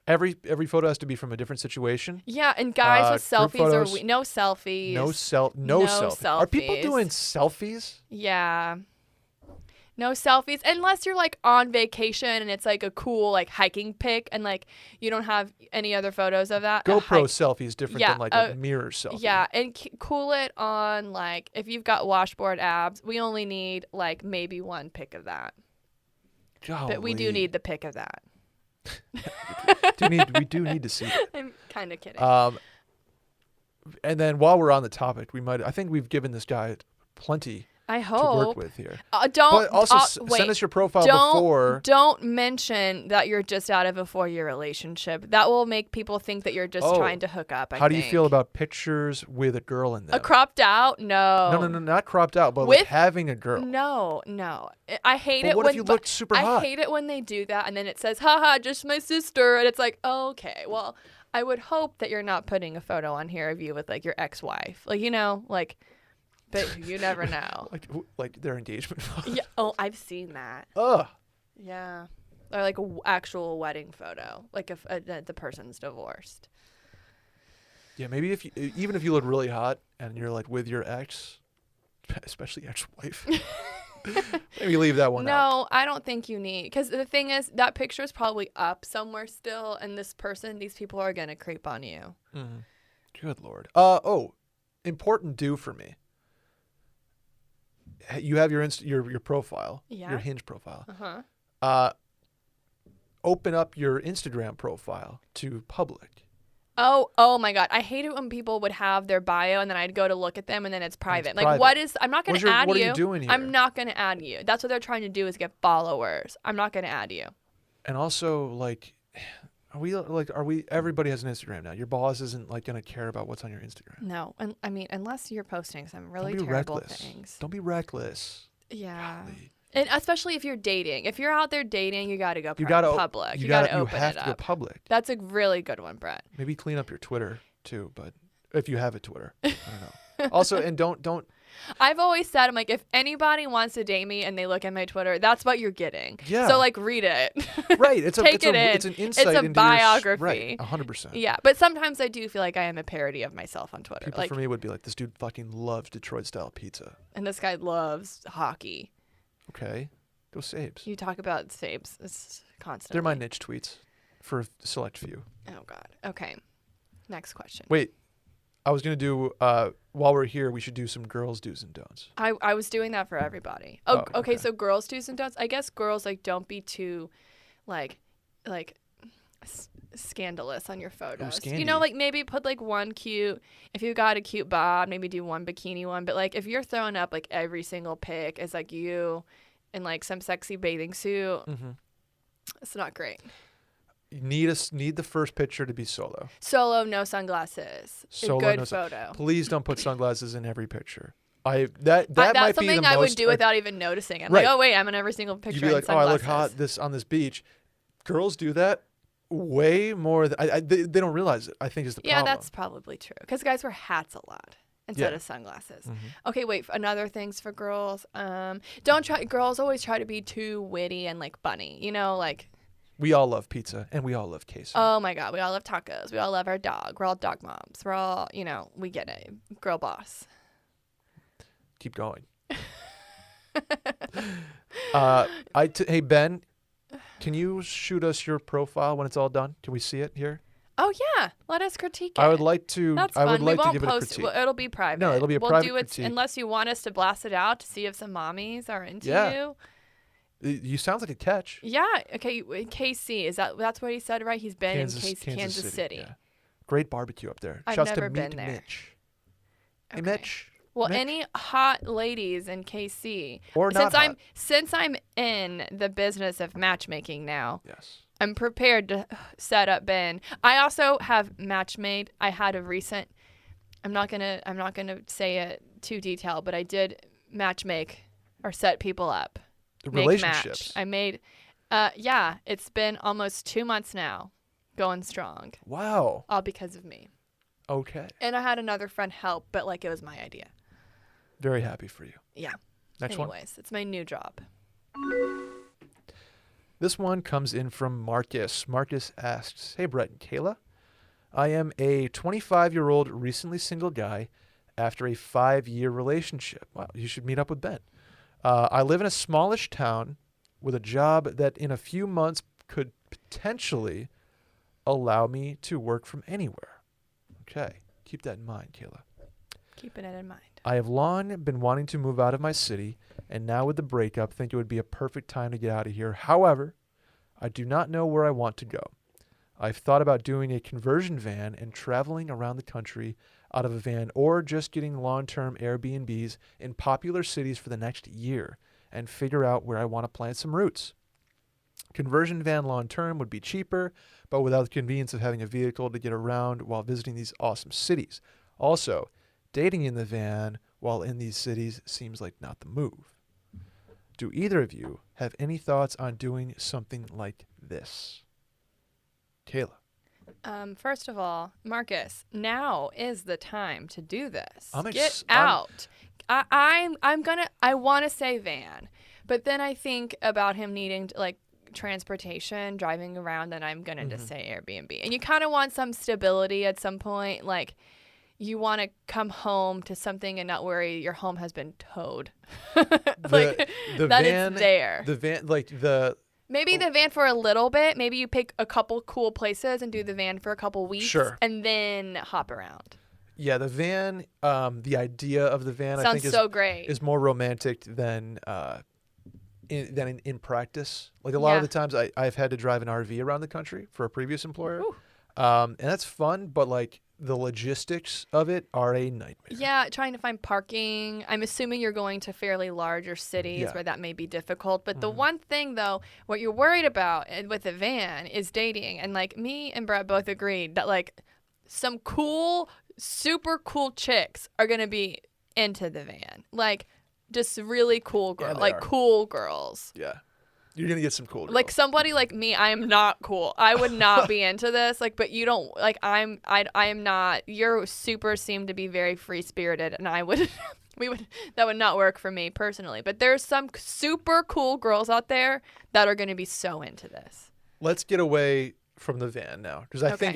every photo has to be from a different situation. Yeah, and guys with selfies or no selfies. No selfies. Are people doing selfies? Yeah. No selfies unless you're like on vacation and it's like a cool like hiking pic and like you don't have any other photos of that. GoPro selfie is different than like a mirror selfie. Yeah, and cool it on like if you've got washboard abs, we only need like maybe one pic of that. Golly. But we do need the pic of that. we do need to see it. I'm kind of kidding. And then while we're on the topic, I think we've given this guy plenty I hope. to work with here. Don't. But also send us your profile before. Don't mention that you're just out of a 4-year relationship. That will make people think that you're just trying to hook up. How do you feel about pictures with a girl in them? A cropped out? No. No, not cropped out, but like having a girl. No. I hate it when. What if you looked super hot? I hate it when they do that, and then it says, "Haha, just my sister," and it's like, okay, well, I would hope that you're not putting a photo on here of you with like your ex-wife, like. But you never know. like their engagement photo. Yeah. Oh, I've seen that. Ugh. Yeah. Or like an actual wedding photo, like if the person's divorced. Yeah, maybe even if you look really hot and you're like with your ex, especially ex-wife, Maybe leave that one out. No, I don't think you need, because the thing is, that picture is probably up somewhere still, and these people are gonna creep on you. Mm-hmm. Good Lord. Important do for me. You have your profile, your Hinge profile. Open up your Instagram profile to public. Oh my God. I hate it when people would have their bio and then I'd go to look at them and then it's private. I'm not going to add you. What are you doing here? I'm not going to add you. That's what they're trying to do, is get followers. I'm not going to add you. And also, like, everybody has an Instagram now. Your boss isn't like going to care about what's on your Instagram. No. And I mean, unless you're posting some really Don't be terrible reckless. things. Don't be reckless. Yeah. Golly. And especially if you're dating. If you're out there dating, you got to go public. You got to open have it to go up. public. That's a really good one, Brett. Maybe clean up your Twitter too, but if you have a Twitter, I don't know. Also, and don't. I've always said, I'm like, if anybody wants to date me and they look at my Twitter, that's what you're getting. Yeah. So like, read it. Right. It's an insight. It's a biography. Right. 100%. Yeah, but sometimes I do feel like I am a parody of myself on Twitter. People for me would be like, this dude fucking loves Detroit style pizza. And this guy loves hockey. Okay. Go Sabes. You talk about Sabes. It's constantly. They're my niche tweets for a select few. Oh, God. Okay. Next question. Wait. I was going to do, while we're here, we should do some girls' do's and don'ts. I was doing that for everybody. Okay. So girls' do's and don'ts. I guess girls, like, don't be too, like scandalous on your photos. You know, like, maybe put, like, one cute, if you got a cute bob, maybe do one bikini one. But, like, if you're throwing up, like, every single pic is, like, you in, like, some sexy bathing suit, it's not great. You need the first picture to be solo. Solo, no sunglasses. Solo, a good no photo. Please don't put sunglasses in every picture. That that's might be something the I most, would do without even noticing. I'm right. like, oh wait, I'm in every single picture. You'd be like, in oh, I sunglasses. look hot on this beach. Girls do that way more. They don't realize it. I think is the problem. Yeah, that's probably true. Because guys wear hats a lot instead of sunglasses. Okay, wait. Another things for girls. Girls always try to be too witty and like funny. You know, like. We all love pizza and we all love queso. Oh my God, we all love tacos. We all love our dog. We're all dog moms. We're all, we get it. Girl boss. Keep going. Hey, Ben, can you shoot us your profile when it's all done? Can we see it here? Oh yeah, let us critique it. I would like to. That's I fun. would like we to won't give it a post. critique. Well, it'll be private. No, it'll be a private critique. Unless you want us to blast it out to see if some mommies are into you. You sound like a catch. Yeah. Okay. KC, that's what he said, right? He's been in Kansas City. Yeah. Great barbecue up there. I've Shouts never to been there. Mitch. Okay. Hey, Mitch. Well, Mitch? any hot ladies in KC, or not hot. Since I'm in the business of matchmaking now, yes, I'm prepared to set up Ben. I also have matchmade. I had a recent. I'm not gonna say it too detailed, but I did matchmake or set people up. Relationships. I made. It's been almost 2 months now, going strong. Wow. All because of me. Okay. And I had another friend help, but like it was my idea. Very happy for you. Yeah. Next one. Anyways, it's my new job. This one comes in from Marcus. Marcus asks, hey, Brett and Kayla. I am a 25-year-old recently single guy after a 5-year relationship. Wow, you should meet up with Ben. I live in a smallish town with a job that in a few months could potentially allow me to work from anywhere. Okay, keep that in mind, Kayla. Keeping it in mind. I have long been wanting to move out of my city, and now with the breakup, think it would be a perfect time to get out of here. However, I do not know where I want to go. I've thought about doing a conversion van and traveling around the country out of a van, or just getting long-term Airbnbs in popular cities for the next year and figure out where I want to plant some roots. Conversion van long-term would be cheaper, but without the convenience of having a vehicle to get around while visiting these awesome cities. Also, dating in the van while in these cities seems like not the move. Do either of you have any thoughts on doing something like this? Kayla. First of all, Marcus, now is the time to do this. Get out. I want to say van, but then I think about him needing to, like, transportation, driving around, and I'm gonna just say Airbnb. And you kind of want some stability at some point, like, you want to come home to something and not worry your home has been towed. The that van, it's there. The van, like the. Maybe the van for a little bit. Maybe you pick a couple cool places and do the van for a couple weeks. Sure. And then hop around. Yeah, the van. The idea of the van, I think, so great. is more romantic than in practice. Like a lot of the times, I've had to drive an RV around the country for a previous employer, and that's fun. But like the logistics of it are a nightmare. Yeah, trying to find parking. I'm assuming you're going to fairly larger cities where that may be difficult. But the one thing, though, what you're worried about with a van is dating. And, like, me and Brett both agreed that, like, some cool, super cool chicks are going to be into the van. Like, just really cool girls. Cool girls. Yeah. You're going to get some cool girls. Like somebody like me, I am not cool. I would not be into this. Like, but you don't like. I am not. You're super seem to be very free spirited, and I would, that would not work for me personally. But there's some super cool girls out there that are going to be so into this. Let's get away from the van now, because I think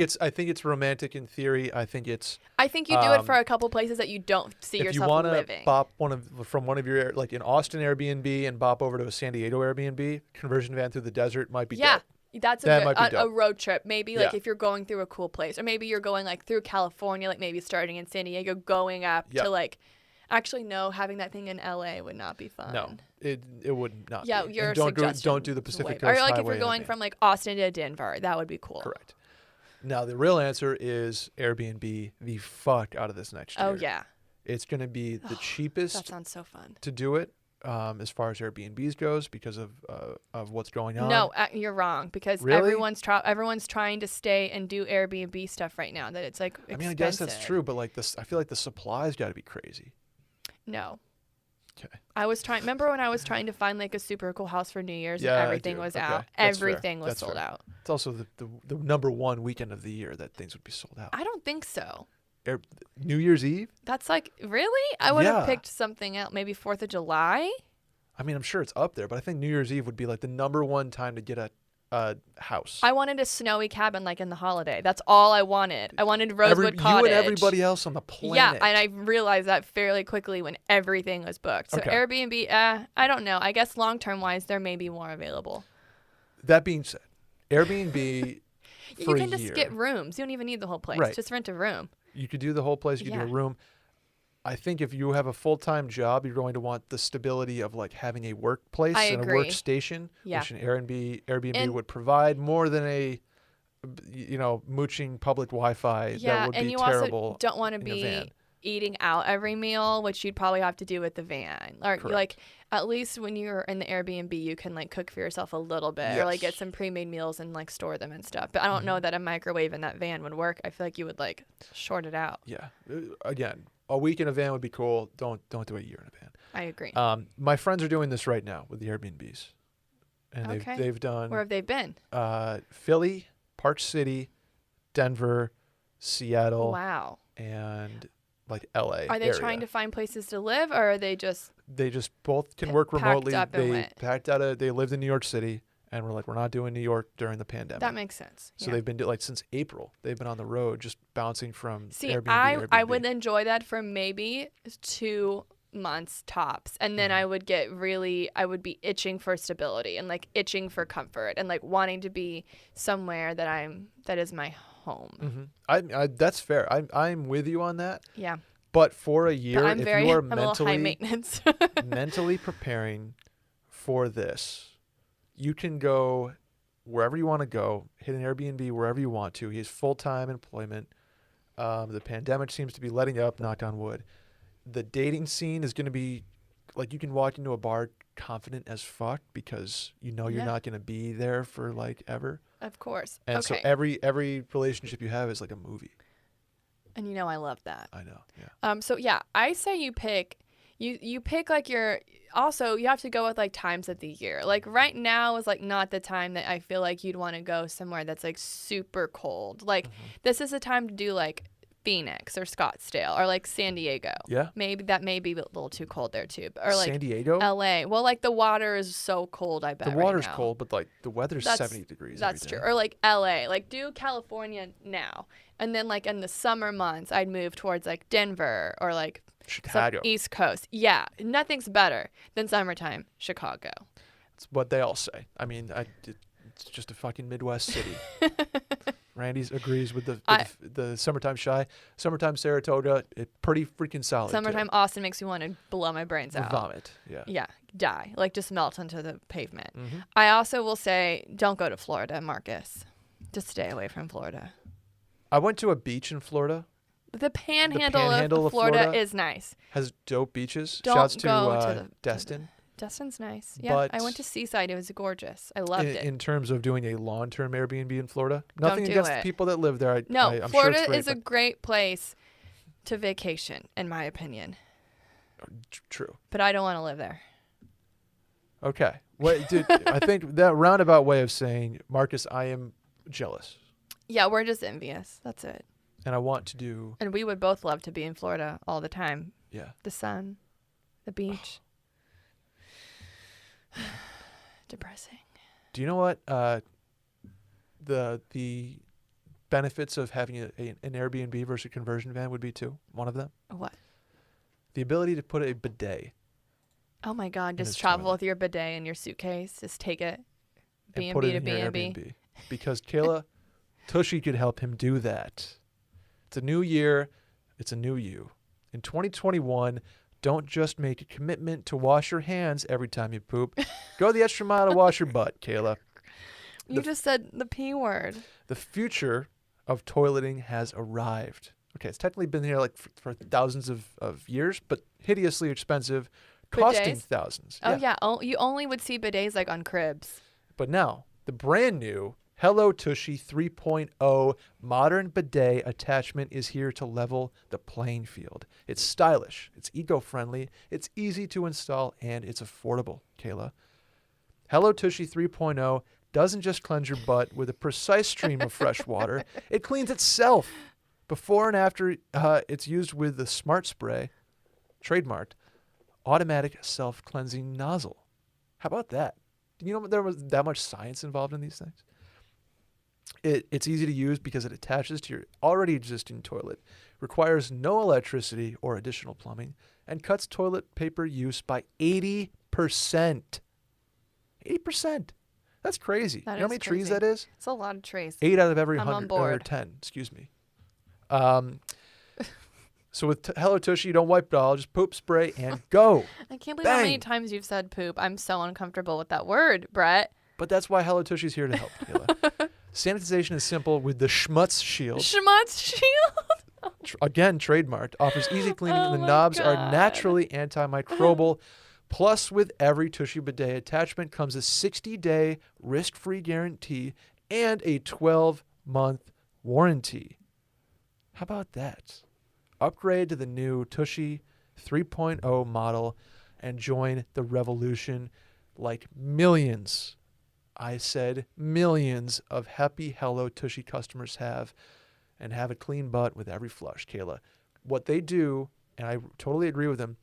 it's romantic in theory. I think you do it for a couple places that you don't see yourself living. If you want to bop from one of your, like in Austin Airbnb and bop over to a San Diego Airbnb, conversion van through the desert might be dope. That's a road trip. Maybe like if you're going through a cool place, or maybe you're going like through California, like maybe starting in San Diego, going up to like. Actually, no. Having that thing in LA would not be fun. No, it would not. Yeah, be. your suggestion. Don't do the Pacific Coast Or like Highway if you're going from like Austin to Denver, that would be cool. Correct. Now the real answer is Airbnb the fuck out of this next year. Oh yeah. It's going to be the cheapest. That sounds so fun. To do it, as far as Airbnbs goes, because of what's going on. No, you're wrong. Because everyone's trying to stay and do Airbnb stuff right now. That it's like expensive. I mean, I guess that's true, but like I feel like the supply's got to be crazy. No. Okay. Remember when I was trying to find like a super cool house for New Year's and everything was out? That's everything fair. was sold out. It's also the number one weekend of the year that things would be sold out. I don't think so. New Year's Eve? That's like, really? I would have picked something else. Maybe 4th of July? I mean, I'm sure it's up there, but I think New Year's Eve would be like the number one time to get a house. I wanted a snowy cabin like in the holiday. That's all I wanted. I wanted Rosewood Cottage. You and everybody else on the planet. Yeah, and I realized that fairly quickly when everything was booked. So Airbnb, I don't know. I guess long-term wise, there may be more available. That being said, Airbnb you can just get rooms. You don't even need the whole place. Right. Just rent a room. You could do the whole place. You could do a room. I think if you have a full-time job, you're going to want the stability of like having a workplace and a workstation, which an Airbnb would provide more than a, mooching public Wi-Fi that would be terrible. And you also don't want to be eating out every meal, which you'd probably have to do with the van. Or like at least when you're in the Airbnb, you can like cook for yourself a little bit or like get some pre-made meals and like store them and stuff. But I don't know that a microwave in that van would work. I feel like you would like short it out. Yeah. Again, a week in a van would be cool. Don't do a year in a van. I agree. My friends are doing this right now with the Airbnbs. And they've done. Where have they been? Philly, Park City, Denver, Seattle. Wow. And like LA. Are they trying to find places to live, or are they just? They just both can work remotely. They packed out. They lived in New York City, and we're like, we're not doing New York during the pandemic. That makes sense. So they've been since April. They've been on the road, just bouncing from Airbnb to Airbnb. I would enjoy that for maybe 2 months tops, and then I would be itching for stability and like itching for comfort and like wanting to be somewhere that is my home. That's fair. I'm with you on that. Yeah. But for a year, I'm if you are a little high maintenance. mentally preparing for this, you can go wherever you want to go, hit an Airbnb wherever you want to. He has full-time employment. The pandemic seems to be letting up, knock on wood. The dating scene is going to be like you can walk into a bar confident as fuck because you're not going to be there for like ever. Of course. And so every relationship you have is like a movie. And I love that. I know. Yeah. So yeah, I say you pick like also you have to go with like times of the year. Like right now is like not the time that I feel like you'd want to go somewhere that's like super cold. Like this is a time to do like Phoenix or Scottsdale or like San Diego. Yeah. Maybe that may be a little too cold there too. Or like San Diego? LA. Well, like the water is so cold, I bet. The water's right now. cold, but like the weather's That's- 70 degrees. That's every true. day. Or like LA. Like do California now. And then like in the summer months, I'd move towards like Denver or like Chicago. some East Coast. Yeah. Nothing's better than summertime Chicago. It's what they all say. I mean, it's just a fucking Midwest city. Randy agrees with the summertime shy. Summertime Saratoga, pretty freaking solid. Summertime too. Austin makes me want to blow my brains out. Vomit. Yeah. Yeah, die. Like just melt into the pavement. Mm-hmm. I also will say, don't go to Florida, Marcus. Just stay away from Florida. I went to a beach in Florida. The panhandle, panhandle of Florida Florida is nice. Has dope beaches. Don't Shouts to, go to Destin. Destin's nice. Yeah, But I went to Seaside. It was gorgeous. I loved it. In terms of doing a long-term Airbnb in Florida, nothing do against it. the people that live there. I'm Florida sure it's great, is a great place to vacation, in my opinion. True. But I don't want to live there. Okay. Wait, dude, I think that roundabout way of saying, Marcus, I am jealous, Yeah, we're just envious. That's it. and I want to do. And we would both love to be in Florida all the time. Yeah. The sun, the beach. Depressing. Do you know what the benefits of having an Airbnb versus a conversion van would be too? One of them. What? The ability to put a bidet Oh my God! In Just his travel toilet. with your bidet in your suitcase. Just take it. and B&B put it to in your B&B. Airbnb. Because Kayla Tushy could help him do that. It's a new year. It's a new you. In 2021, don't just make a commitment to wash your hands every time you poop. Go the extra mile to wash your butt, Kayla. You just said the P word. The future of toileting has arrived. Okay, it's technically been here like for thousands of years, but hideously expensive, costing Bidets? thousands. Oh yeah. You only would see bidets like on cribs. But now, the brand new Hello Tushy 3.0 modern bidet attachment is here to level the playing field. It's stylish, it's eco-friendly, it's easy to install, and it's affordable, Kayla. Hello Tushy 3.0 doesn't just cleanse your butt with a precise stream of fresh water. It cleans itself. Before and after it's used with the Smart Spray, trademarked, automatic self-cleansing nozzle. How about that? Do you know there was that much science involved in these things? It's easy to use because it attaches to your already existing toilet, requires no electricity or additional plumbing, and cuts toilet paper use by 80%. 80%. That's crazy. That You know how is many trees crazy. that is? It's a lot of trees. 8 out of every I'm on 100 or board. 10, excuse me. So with Hello Tushy, you don't wipe it all, just poop, spray, and go. I can't believe how many Bang. times you've said poop. I'm so uncomfortable with that word, Brett. But that's why Hello Tushy's here to help, Kayla. Sanitization is simple with the Schmutz Shield. Schmutz shield. Again, trademarked. Offers easy cleaning, Oh and the my knobs are God. naturally antimicrobial. Plus, with every Tushy bidet attachment comes a 60-day risk-free guarantee and a 12-month warranty. How about that? Upgrade to the new Tushy 3.0 model and join the revolution like millions, I said millions, of happy Hello Tushy customers have, and have a clean butt with every flush, Kayla. What they do, and I totally agree with them,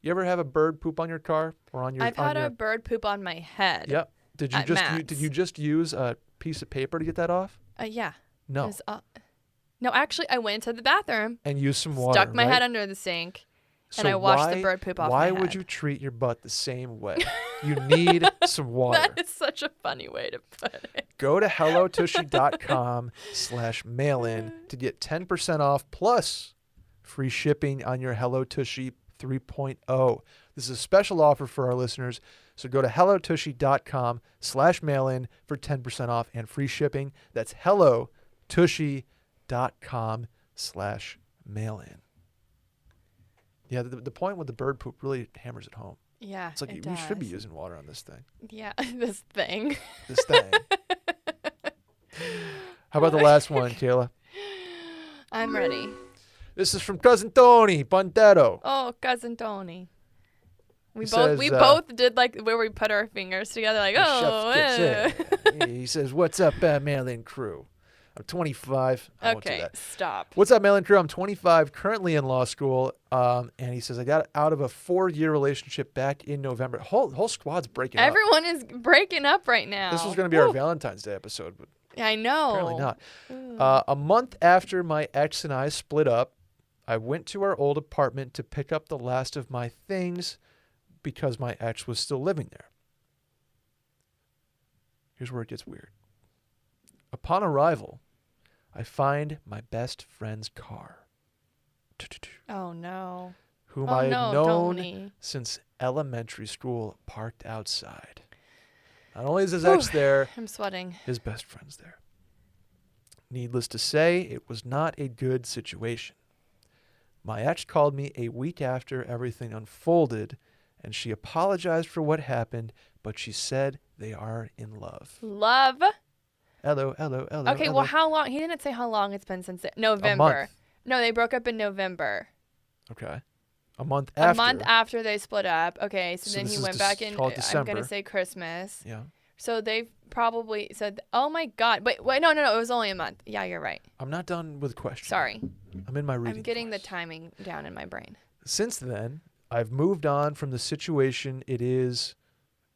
you ever have a bird poop on your car or on your? I've had a bird poop on my head. Yep. Did you at just Matt's. did you just use a piece of paper to get that off? Yeah. No. It was, no, actually, I went to the bathroom, And use some water. stuck my right? head under the sink, So and I washed the why- bird poop off Why my would head. you treat your butt the same way? You need some water. That is such a funny way to put it. Go to hellotushy.com/mailin to get 10% off plus free shipping on your Hello Tushy 3.0. This is a special offer for our listeners. So go to hellotushy.com/mailin for 10% off and free shipping. That's hellotushy.com/mailin. Yeah, the point with the bird poop really hammers it home. Yeah, It's like it we should be does. using water on this thing. Yeah, this thing. This thing. How about the last one, Kayla? I'm ready. This is from Cousin Tony Bondetto. Oh, cousin Tony. We He both says, both did like where we put our fingers together, like The oh. chef gets it. He says, "What's up, Maryland crew? I'm 25. I won't do Okay, that. stop. What's up, Mail-In Crew? I'm 25, currently in law school. And he says, I got out of a 4-year relationship back in November. Whole squad's breaking up. Everyone is breaking up right now. This was going to be our Valentine's Day episode, but I know. apparently not. A month after my ex and I split up, I went to our old apartment to pick up the last of my things because my ex was still living there. Here's where it gets weird. Upon arrival, I find my best friend's car, Oh no. whom Oh, I had no, known Tony. since elementary school, parked outside. Not only is his ex there, I'm sweating. his best friend's there. Needless to say, it was not a good situation. My ex called me a week after everything unfolded, and she apologized for what happened, but she said they are in love. Love. Hello. Okay, well, how long? He didn't say how long it's been since November. No, they broke up in November. Okay. A month after. A month after they split up. Okay, so then this he is went back in. call it I'm December. gonna say Christmas. Yeah. So they've probably said, "Oh my God!" Wait, no, it was only a month. Yeah, you're right. I'm not done with questions. Sorry, I'm in my reading. I'm getting the voice. timing down in my brain. Since then, I've moved on from the situation.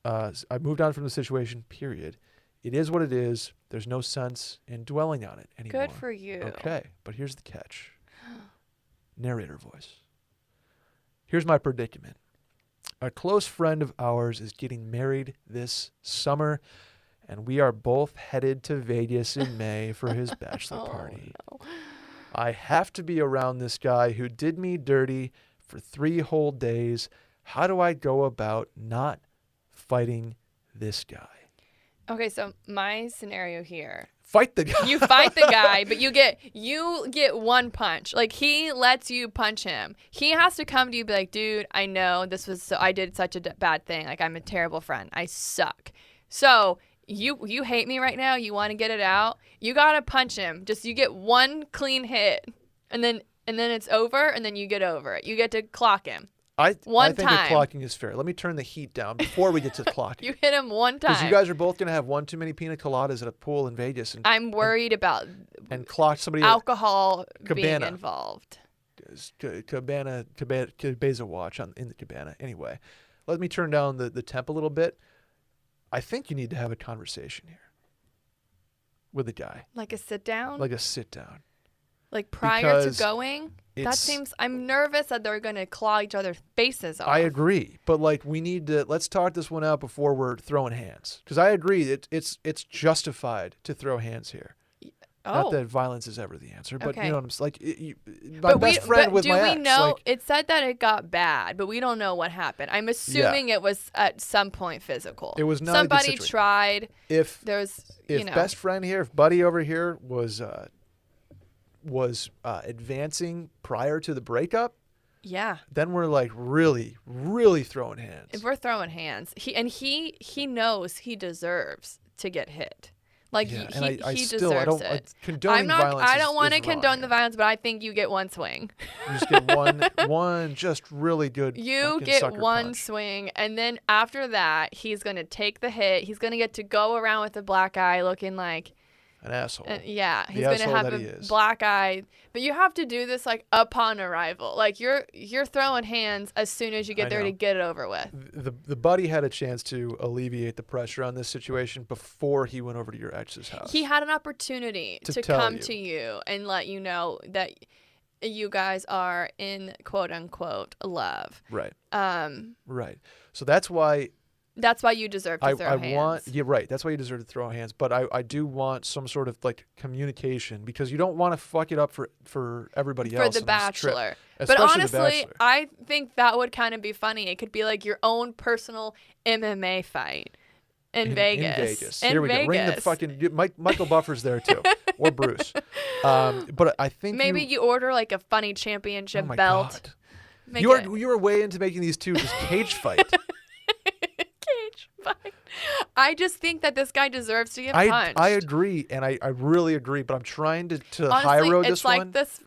I've moved on from the situation, period. It is what it is. There's no sense in dwelling on it anymore. Good for you. Okay, but here's the catch. Narrator voice. Here's my predicament. A close friend of ours is getting married this summer, and we are both headed to Vegas in May for his bachelor party. No. I have to be around this guy who did me dirty for 3 whole days. How do I go about not fighting this guy? Okay, so my scenario here. Fight the guy. You fight the guy, but you get one punch. Like, he lets you punch him. He has to come to you and be like, dude, I know I did such a bad thing. Like, I'm a terrible friend. I suck. So you hate me right now. You want to get it out. You got to punch him. Just you get one clean hit and then it's over and then you get over it. You get to clock him. I think time. the clocking is fair. Let me turn the heat down before we get to clocking. You hit him one time. Because you guys are both going to have one too many pina coladas at a pool in Vegas. I'm worried about and clock somebody alcohol being Cabana. involved. Cabeza watch in the cabana. Anyway, let me turn down the temp a little bit. I think you need to have a conversation here with the guy. Like a sit down? Like a sit down. Like prior Because to going? That it's- seems, I'm nervous that they're going to claw each other's faces off. I agree, but like we need to let's talk this one out before we're throwing hands. Because I agree, it's justified to throw hands here. Not Oh. that violence is ever the answer, but Okay. you know what I'm saying. Like my best friend with do my we ex. know, Like, it said that it got bad, but we don't know what happened. I'm assuming it was at some point physical. It was not a good Somebody situation. tried. if There's, best friend here, if buddy over here was advancing prior to the breakup, yeah. then we're like really, really throwing hands. If we're throwing hands, he knows he deserves to get hit. Like Yeah, he and I deserves still, I don't, it. condoning violence I don't want to is wrong condone the here. violence, but I think you get one swing. You just get one just really good. You fucking get sucker one punch. swing, and then after that, he's gonna take the hit. He's gonna get to go around with the black eye, looking like, An asshole. yeah, he's The gonna asshole have that a he is. black eye. But you have to do this like upon arrival. Like you're throwing hands as soon as you I get there know. to get it over with. The buddy had a chance to alleviate the pressure on this situation before he went over to your ex's house. He had an opportunity To to tell come you. to you and let you know that you guys are in quote unquote love. Right. Um, Right. So that's why that's why you deserve to throw I hands. want. You're right. That's why you deserve to throw hands. But I do want some sort of like communication because you don't want to fuck it up for everybody for else. the on this trip. Bachelor. But Especially The honestly, Bachelor. I think that would kind of be funny. It could be like your own personal MMA fight in Vegas. In Vegas. In Here we go. Ring the Vegas. fucking Michael Buffer's there too, or Bruce. But I think Maybe you order like a funny championship oh my belt. God. Make You it are way into making these two just cage fight. cage fight. I just think that this guy deserves to get I punched. agree, and I really agree. But I'm trying to Honestly, high road it's this like one, this.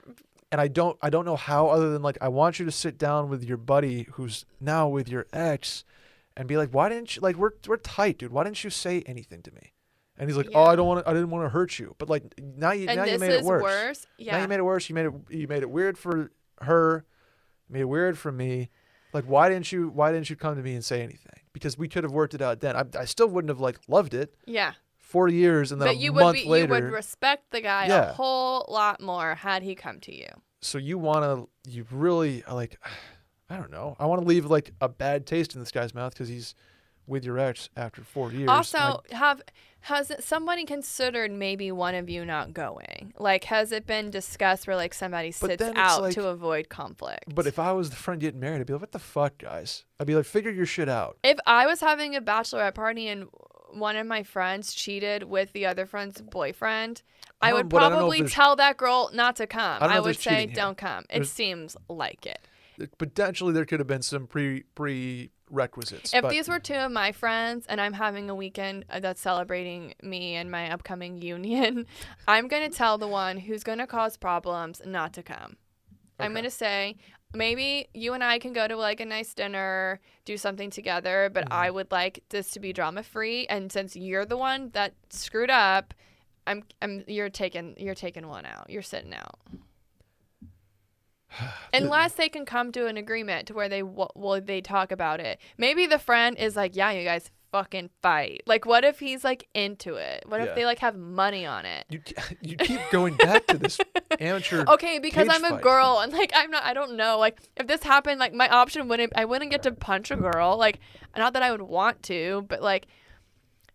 and I don't know how other than like I want you to sit down with your buddy who's now with your ex, and be like, why didn't you we're tight, dude? Why didn't you say anything to me? And he's like, Yeah. "Oh, I didn't want to hurt you." But like now you made it worse. Worse. Yeah. Now you made it worse. You made it weird for her. You made it weird for me. Like why didn't you come to me and say anything? Because we could have worked it out then. I still wouldn't have like loved it. Yeah. 4 years and then But a month later. you would respect the guy a whole lot more had he come to you. So you really like, I don't know. I want to leave like a bad taste in this guy's mouth because he's with your ex after 4 years. Also, has somebody considered maybe one of you not going? Like, has it been discussed where like somebody sits out like, to avoid conflict? But if I was the friend getting married, I'd be like, what the fuck, guys? I'd be like, figure your shit out. If I was having a bachelorette party and one of my friends cheated with the other friend's boyfriend, I would probably tell that girl not to come. I would say, don't come. It seems like it. Potentially, there could have been some prerequisites. If these were two of my friends and I'm having a weekend that's celebrating me and my upcoming union, I'm going to tell the one who's going to cause problems not to come. Okay. I'm going to say, maybe you and I can go to like a nice dinner, do something together, but I would like this to be drama free. And since you're the one that screwed up, you're taking one out. You're sitting out. Unless they can come to an agreement to where they talk about it. Maybe the friend is like, yeah, you guys fucking fight. Like, what if he's like into it? What if they like have money on it? You keep going back to this amateur. Okay, because I'm a girl and like I don't know. Like if this happened, like my option I wouldn't get to punch a girl. Like not that I would want to, but like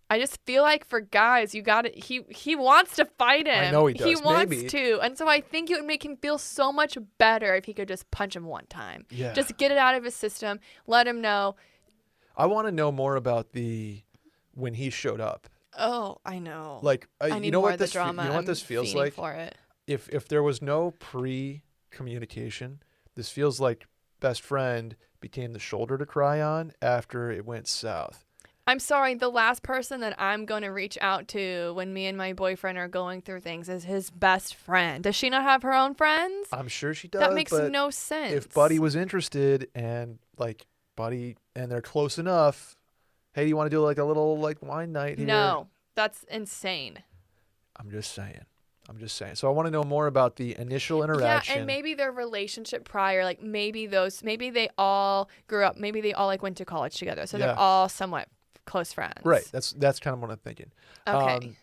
I just feel like for guys, you got it. He wants to fight him. I know he does. He wants to, and so I think it would make him feel so much better if he could just punch him one time. Yeah. Just get it out of his system. Let him know. I want to know more about when he showed up. Oh, I know. Like I need you know more what of the this drama. you know what this feels like? For it. If there was no pre-communication, this feels like best friend became the shoulder to cry on after it went south. I'm sorry, the last person that I'm going to reach out to when me and my boyfriend are going through things is his best friend. Does she not have her own friends? I'm sure she does. That makes no sense. If Buddy was interested and like Buddy and they're close enough, hey, do you want to do like a little like wine night here? No, that's insane. I'm just saying. So I want to know more about the initial interaction. Yeah, and maybe their relationship prior, like maybe they all grew up, maybe they all like went to college together, so they're all somewhat close friends. Right. That's kind of what I'm thinking. Okay.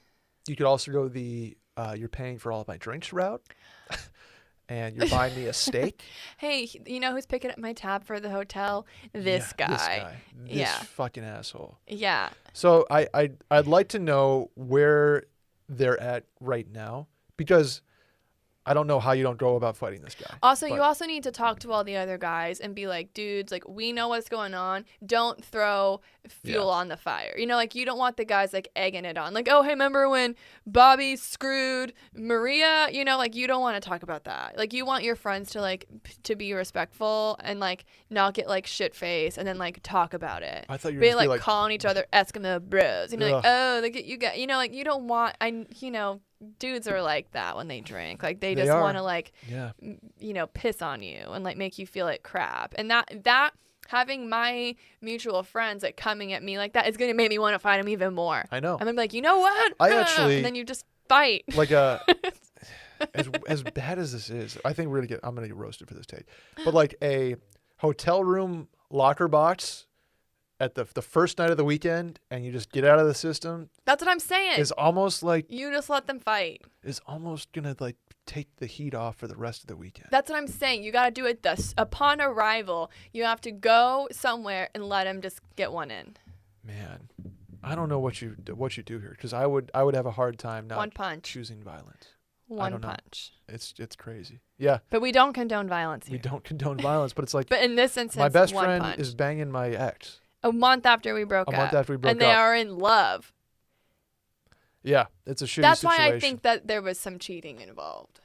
You could also go the you're paying for all of my drinks route, and you're buying me a steak. Hey, you know who's picking up my tab for the hotel? This guy. This fucking asshole. Yeah. So I'd like to know where they're at right now because I don't know how you don't go about fighting this guy. Also, you also need to talk to all the other guys and be like, dudes, like, we know what's going on. Don't throw fuel on the fire. You know, like, you don't want the guys, like, egging it on. Like, oh, hey, remember when Bobby screwed Maria? You know, like, you don't want to talk about that. Like, you want your friends to, like, to be respectful and, like, not get, like, shit-faced and then, like, talk about it. I thought you were just like, calling each other Eskimo bros. You know, like, oh, like, you got, you know, like, you don't want, dudes are like that when they drink. Like they just want to like, piss on you and like make you feel like crap. And that having my mutual friends like coming at me like that is going to make me want to fight him even more. I know. I'm gonna be like, you know what? And then you just fight. Like as bad as this is, I think I'm gonna get roasted for this take. But like a hotel room locker box at the first night of the weekend and you just get out of the system. That's what I'm saying. It's almost like you just let them fight. It's almost gonna like take the heat off for the rest of the weekend. That's what I'm saying. You got to do it upon arrival. You have to go somewhere and let them just get one in. Man, I don't know what you do here because I would have a hard time not choosing violence. One punch. It's crazy. Yeah. But we don't condone violence here. We don't condone violence, but it's like. But in this instance, my best one friend punch. is banging my ex. A month after we broke up. And they are in love. Yeah, it's a shitty situation. That's why I think that there was some cheating involved.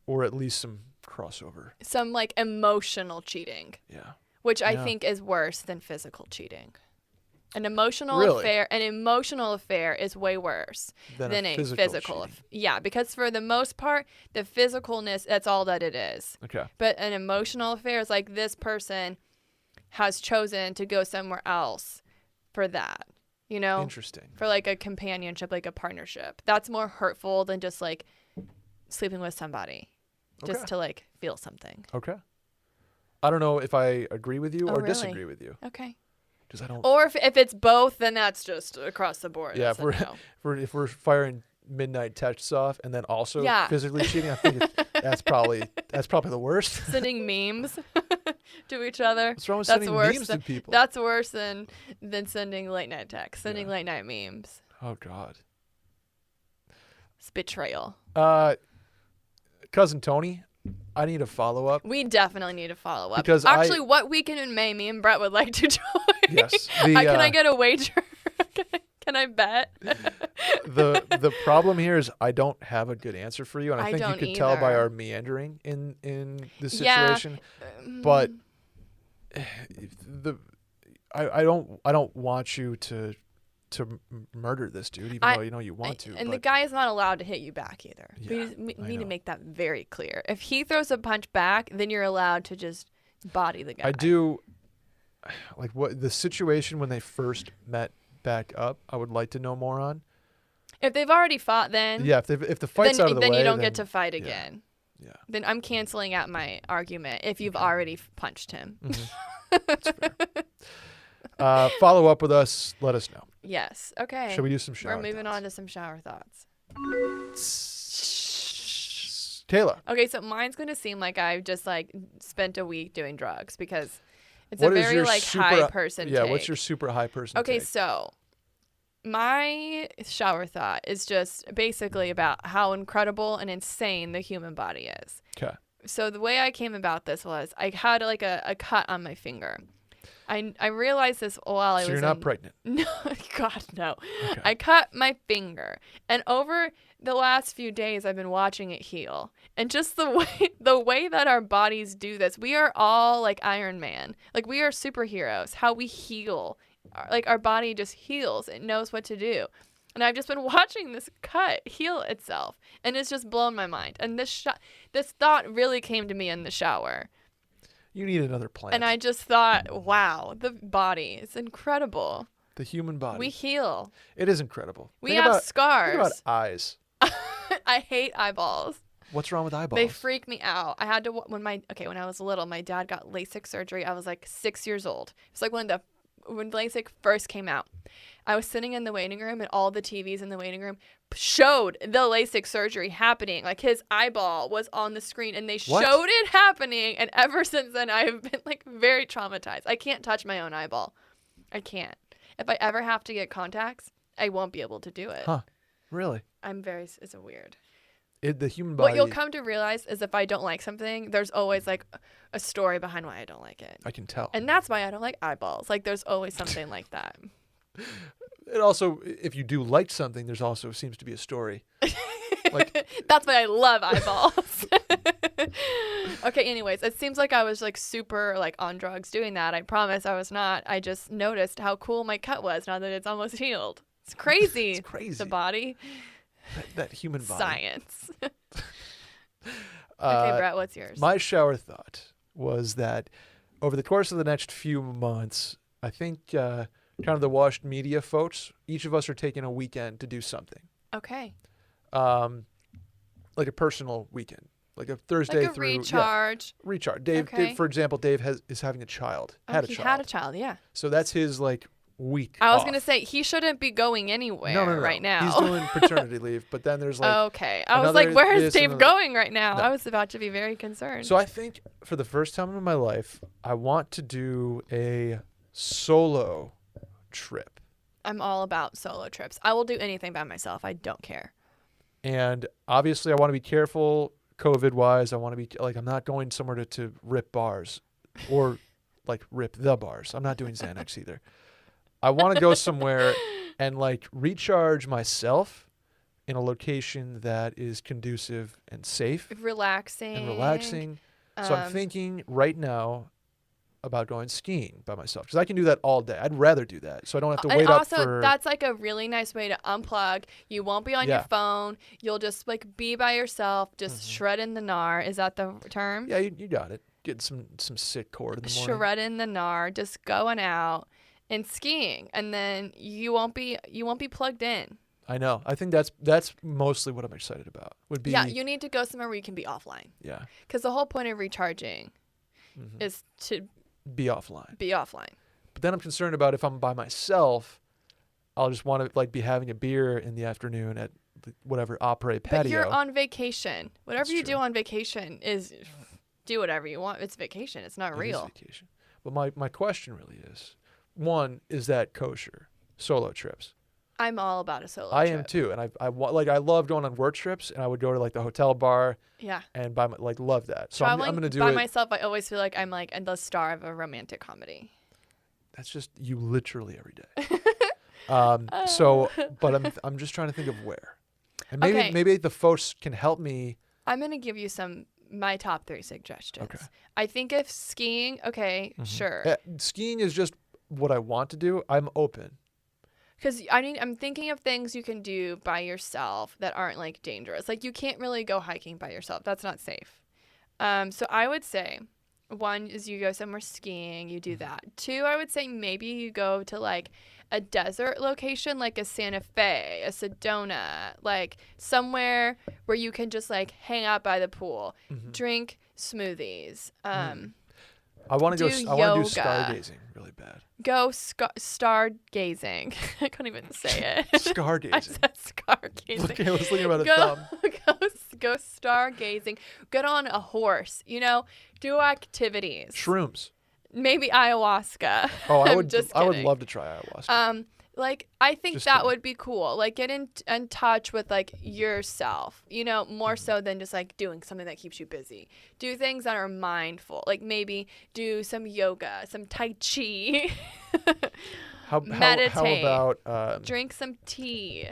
Or at least some crossover. Some like emotional cheating. Yeah. Which I think is worse than physical cheating. An emotional affair is way worse than a physical affair. Yeah, because for the most part, the physicalness, that's all that it is. Okay. But an emotional affair is like this person has chosen to go somewhere else for that. you know, Interesting. for like a companionship, like a partnership. That's more hurtful than just like sleeping with somebody just Okay. to like feel something. Okay. I don't know if I agree with you Oh, or really? disagree with you. Okay. Because I don't. Or if it's both, then that's just across the board. Yeah, It's a no. if we're firing midnight texts off and then also Yeah. physically cheating, I think that's probably the worst. Sending memes to each other. What's wrong with That's sending worse memes than, to people? That's worse than sending late night texts, sending Yeah. late night memes. Oh God. It's betrayal. Cousin Tony, I need a follow up. We definitely need to follow up. Because actually, what weekend in May me and Brett would like to join? Yes. Can I get a wager? Can I bet? The problem here is I don't have a good answer for you, and I think you don't could tell by either. our meandering in this Yeah. situation. But I don't want you to murder this dude, even though you know you want to. And but the guy is not allowed to hit you back either. Yeah, we I need to know. make that very clear. If he throws a punch back, then you're allowed to just body the guy. I do like what the situation when they first met back up. I would like to know more on. If they've already fought, then Yeah, if the fight's out of the then way, you don't get then- to fight yeah. again. Yeah. Then I'm canceling out my argument if you've already punched him. That's fair. Follow up with us. Let us know. Yes. Okay. Should we do some shower We're moving thoughts? on to some shower thoughts. Kayla, Okay, so mine's going to seem like I've just like spent a week doing drugs because it's what a is very your like super, high person Yeah, take. what's your super high person Okay, take? so my shower thought is just basically about how incredible and insane the human body is. Okay. So the way I came about this was I had like a cut on my finger. I realized this while I was So you're not in- pregnant. No, God, no. Okay. I cut my finger, and over the last few days, I've been watching it heal. And just the way that our bodies do this, we are all like Iron Man. Like we are superheroes. How we heal, like our body just heals. It knows what to do. And I've just been watching this cut heal itself, and it's just blown my mind. And this thought really came to me in the shower. You need another plant. And I just thought, wow, the body is incredible. The human body. We heal. It is incredible. We Think have about, scars. Think about eyes. I hate eyeballs. What's wrong with eyeballs? They freak me out. I had to when I was little, my dad got LASIK surgery. I was like 6 years old. It was like when LASIK first came out. I was sitting in the waiting room, and all the TVs in the waiting room showed the LASIK surgery happening. Like his eyeball was on the screen, and they What? showed it happening. And ever since then, I've been like very traumatized. I can't touch my own eyeball. I can't. If I ever have to get contacts, I won't be able to do it. Huh. Really? It's a weird. The human body. What you'll come to realize is if I don't like something, there's always like a story behind why I don't like it. I can tell. And that's why I don't like eyeballs. Like there's always something like that. It also, if you do like something, there's also seems to be a story. Like That's why I love eyeballs. Okay, anyways, it seems like I was like super like on drugs doing that. I promise I was not. I just noticed how cool my cut was now that it's almost healed. It's crazy. It's crazy. The body. that human body. Science. Okay, Brett, what's yours? My shower thought was that over the course of the next few months, I think kind of the washed media folks, each of us are taking a weekend to do something. Okay. Like a personal weekend. Like a Thursday Like a through recharge. Yeah, recharge. Dave, Okay. for example, Dave is having a child. Oh, Had a he child. had a child, yeah. So that's his like week. I was off. going to say he shouldn't be going anywhere no. right now. He's doing paternity leave, but then there's like Okay. I was another like, where is this, Dave another- going right now? No. I was about to be very concerned. So I think for the first time in my life, I want to do a solo trip. I'm all about solo trips. I will do anything by myself. I don't care. And obviously I want to be careful COVID wise. I want to be like, I'm not going somewhere to rip bars or like rip the bars. I'm not doing Xanax either. I want to go somewhere and like recharge myself in a location that is conducive and safe Relaxing. and relaxing. So I'm thinking right now about going skiing by myself because I can do that all day. I'd rather do that, so I don't have to wait and up also, for. that's like a really nice way to unplug. You won't be on your Yeah. phone. You'll just like be by yourself, just shredding the gnar. Is that the term? Yeah, you got it. Get some sick chord in the morning. Shredding the gnar, just going out and skiing, and then you won't be plugged in. I know. I think that's mostly what I'm excited about. Would be Yeah, you need to go somewhere where you can be offline. Yeah. Because the whole point of recharging is to be offline. be offline. But then I'm concerned about if I'm by myself, I'll just want to like be having a beer in the afternoon at whatever opera patio. But you're on vacation. Whatever That's you true. do on vacation is do whatever you want. It's vacation. It's not It real. is vacation. But my question really is, one, is that kosher? Solo trips. I'm all about a solo I trip. am too, and I love going on work trips, and I would go to like the hotel bar Yeah. and love that. So I'm Traveling gonna do by it. myself, I always feel like I'm like the star of a romantic comedy. That's just you literally every day. But I'm just trying to think of where, and maybe the folks can help me. I'm gonna give you my top 3 suggestions. Okay. I think if skiing, sure. Skiing is just what I want to do. I'm open. Because I'm thinking of things you can do by yourself that aren't like dangerous. Like you can't really go hiking by yourself. That's not safe. So I would say 1 is you go somewhere skiing, you do that. 2, I would say maybe you go to like a desert location like a Santa Fe, a Sedona, like somewhere where you can just like hang out by the pool, drink smoothies. I want to do go. I want to do yoga. stargazing really bad. Go stargazing. I couldn't even say it. I Stargazing. said stargazing. Okay, I was thinking about a thumb. Go stargazing. Get on a horse. Do activities. Shrooms. Maybe ayahuasca. Oh, I I'm would. just I would kidding. love to try ayahuasca. I think Just that kidding. would be cool. Like get in touch with like yourself, more so than just like doing something that keeps you busy. Do things that are mindful. Like maybe do some yoga, some tai chi. Meditate. How about Drink some tea.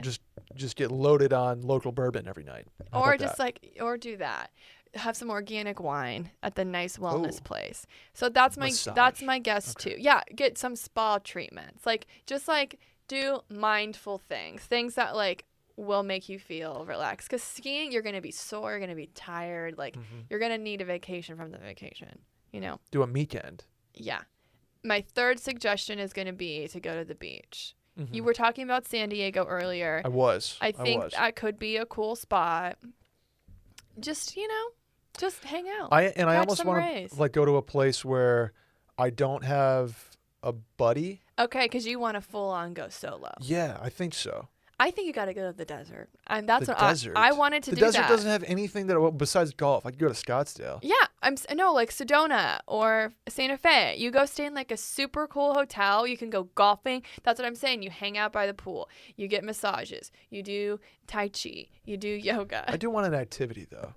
just get loaded on local bourbon every night? How Or about just that? or do that. Have some organic wine at the nice wellness Ooh. place. So that's my Massage. guess Okay. too. Yeah, get some spa treatments. Like just like do mindful things that like will make you feel relaxed. Because skiing, you're gonna be sore, you're gonna be tired. Like you're gonna need a vacation from the vacation. do a weekend. Yeah. My 3rd suggestion is gonna be to go to the beach. Mm-hmm. You were talking about San Diego earlier. I think was. that could be a cool spot. Just hang out. I Catch almost some want rays. to like go to a place where I don't have a buddy. Okay, because you want to full on go solo. Yeah, I think so. I think you got to go to the desert. That's The what desert. I wanted to The do. desert that. doesn't have anything besides golf. I could go to Scottsdale. Yeah, like Sedona or Santa Fe. You go stay in like a super cool hotel. You can go golfing. That's what I'm saying. You hang out by the pool. You get massages. You do tai chi. You do yoga. I do want an activity though.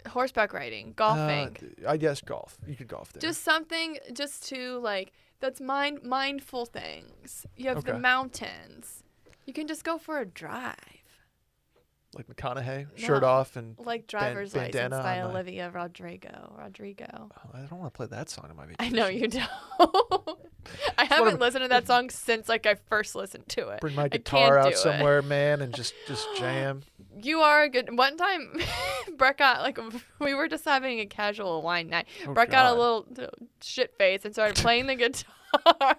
Horseback riding, golfing. I guess golf. You could golf there. Just something just to like that's mindful things. You have the Okay. mountains. You can just go for a drive. like McConaughey, shirt No. off and Like Driver's License bandana by on my- Olivia Rodrigo. Oh, I don't want to play that song on my I vacation. know you don't. I haven't listened to that song since like I first listened to it. Bring my I guitar can't out do it. somewhere, man, and just jam. You are a good. One time, Brett got like we were just having a casual wine night. Oh, Brett got a God. little shit face and started playing the guitar.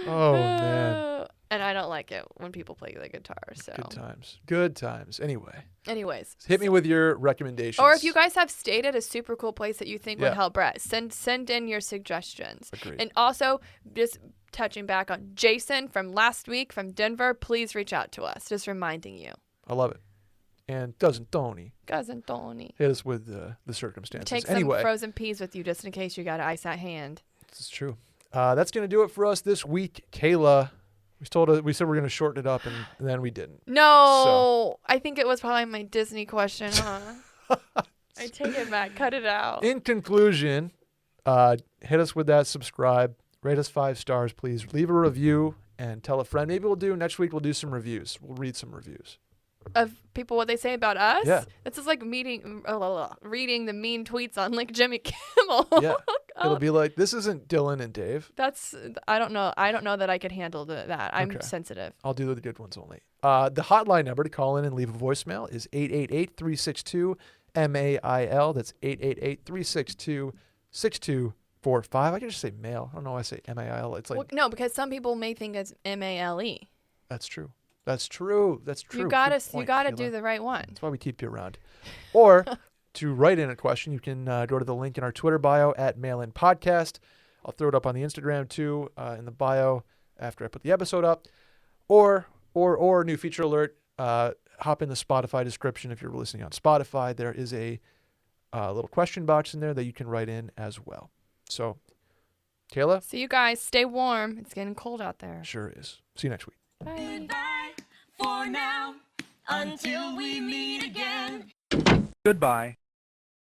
Oh, man. And I don't like it when people play the guitar. So, Good times. Good times. Anyway, anyways, hit me with your recommendations. or if you guys have stayed at a super cool place that you think Yeah. would help Brett, send in your suggestions. Agreed. And also, just touching back on Jason from last week from Denver, please reach out to us. Just reminding you. I love it. And doesn't Tony Cousin Tony. hit us with the circumstances? Take Anyway, some frozen peas with you just in case you got an ice that hand. this is true. That's gonna do it for us this week, Kayla. We said we're gonna shorten it up, and then we didn't. No, I think it was probably my Disney question, huh? I take it back. Cut it out. In conclusion, hit us with that subscribe, rate us 5 stars, please. Leave a review and tell a friend. Maybe next week we'll do some reviews. We'll read some reviews. Of people, what they say about us? Yeah. This is like reading the mean tweets on like Jimmy Kimmel. Yeah. It'll be like, this isn't Dylan and Dave. I don't know that I could handle that. I'm Okay. sensitive. I'll do the good ones only. The hotline number to call in and leave a voicemail is 888-362-MAIL. That's 888-362-6241. 4 or 5. I can just say mail. I don't know why I say M-A-I-L. It's like Well, no, because some people may think it's M-A-L-E. that's true. That's true. That's true. You gotta Good point, do Kayla. the right one. That's why we keep you around. Or to write in a question, you can go to the link in our Twitter bio at Mail-In Podcast. I'll throw it up on the Instagram too in the bio after I put the episode up. Or new feature alert. Hop in the Spotify description if you're listening on Spotify. There is a little question box in there that you can write in as well. So, Kayla? So you guys stay warm. It's getting cold out there. Sure is. See you next week. Bye. Goodbye for now, until we meet again. Goodbye.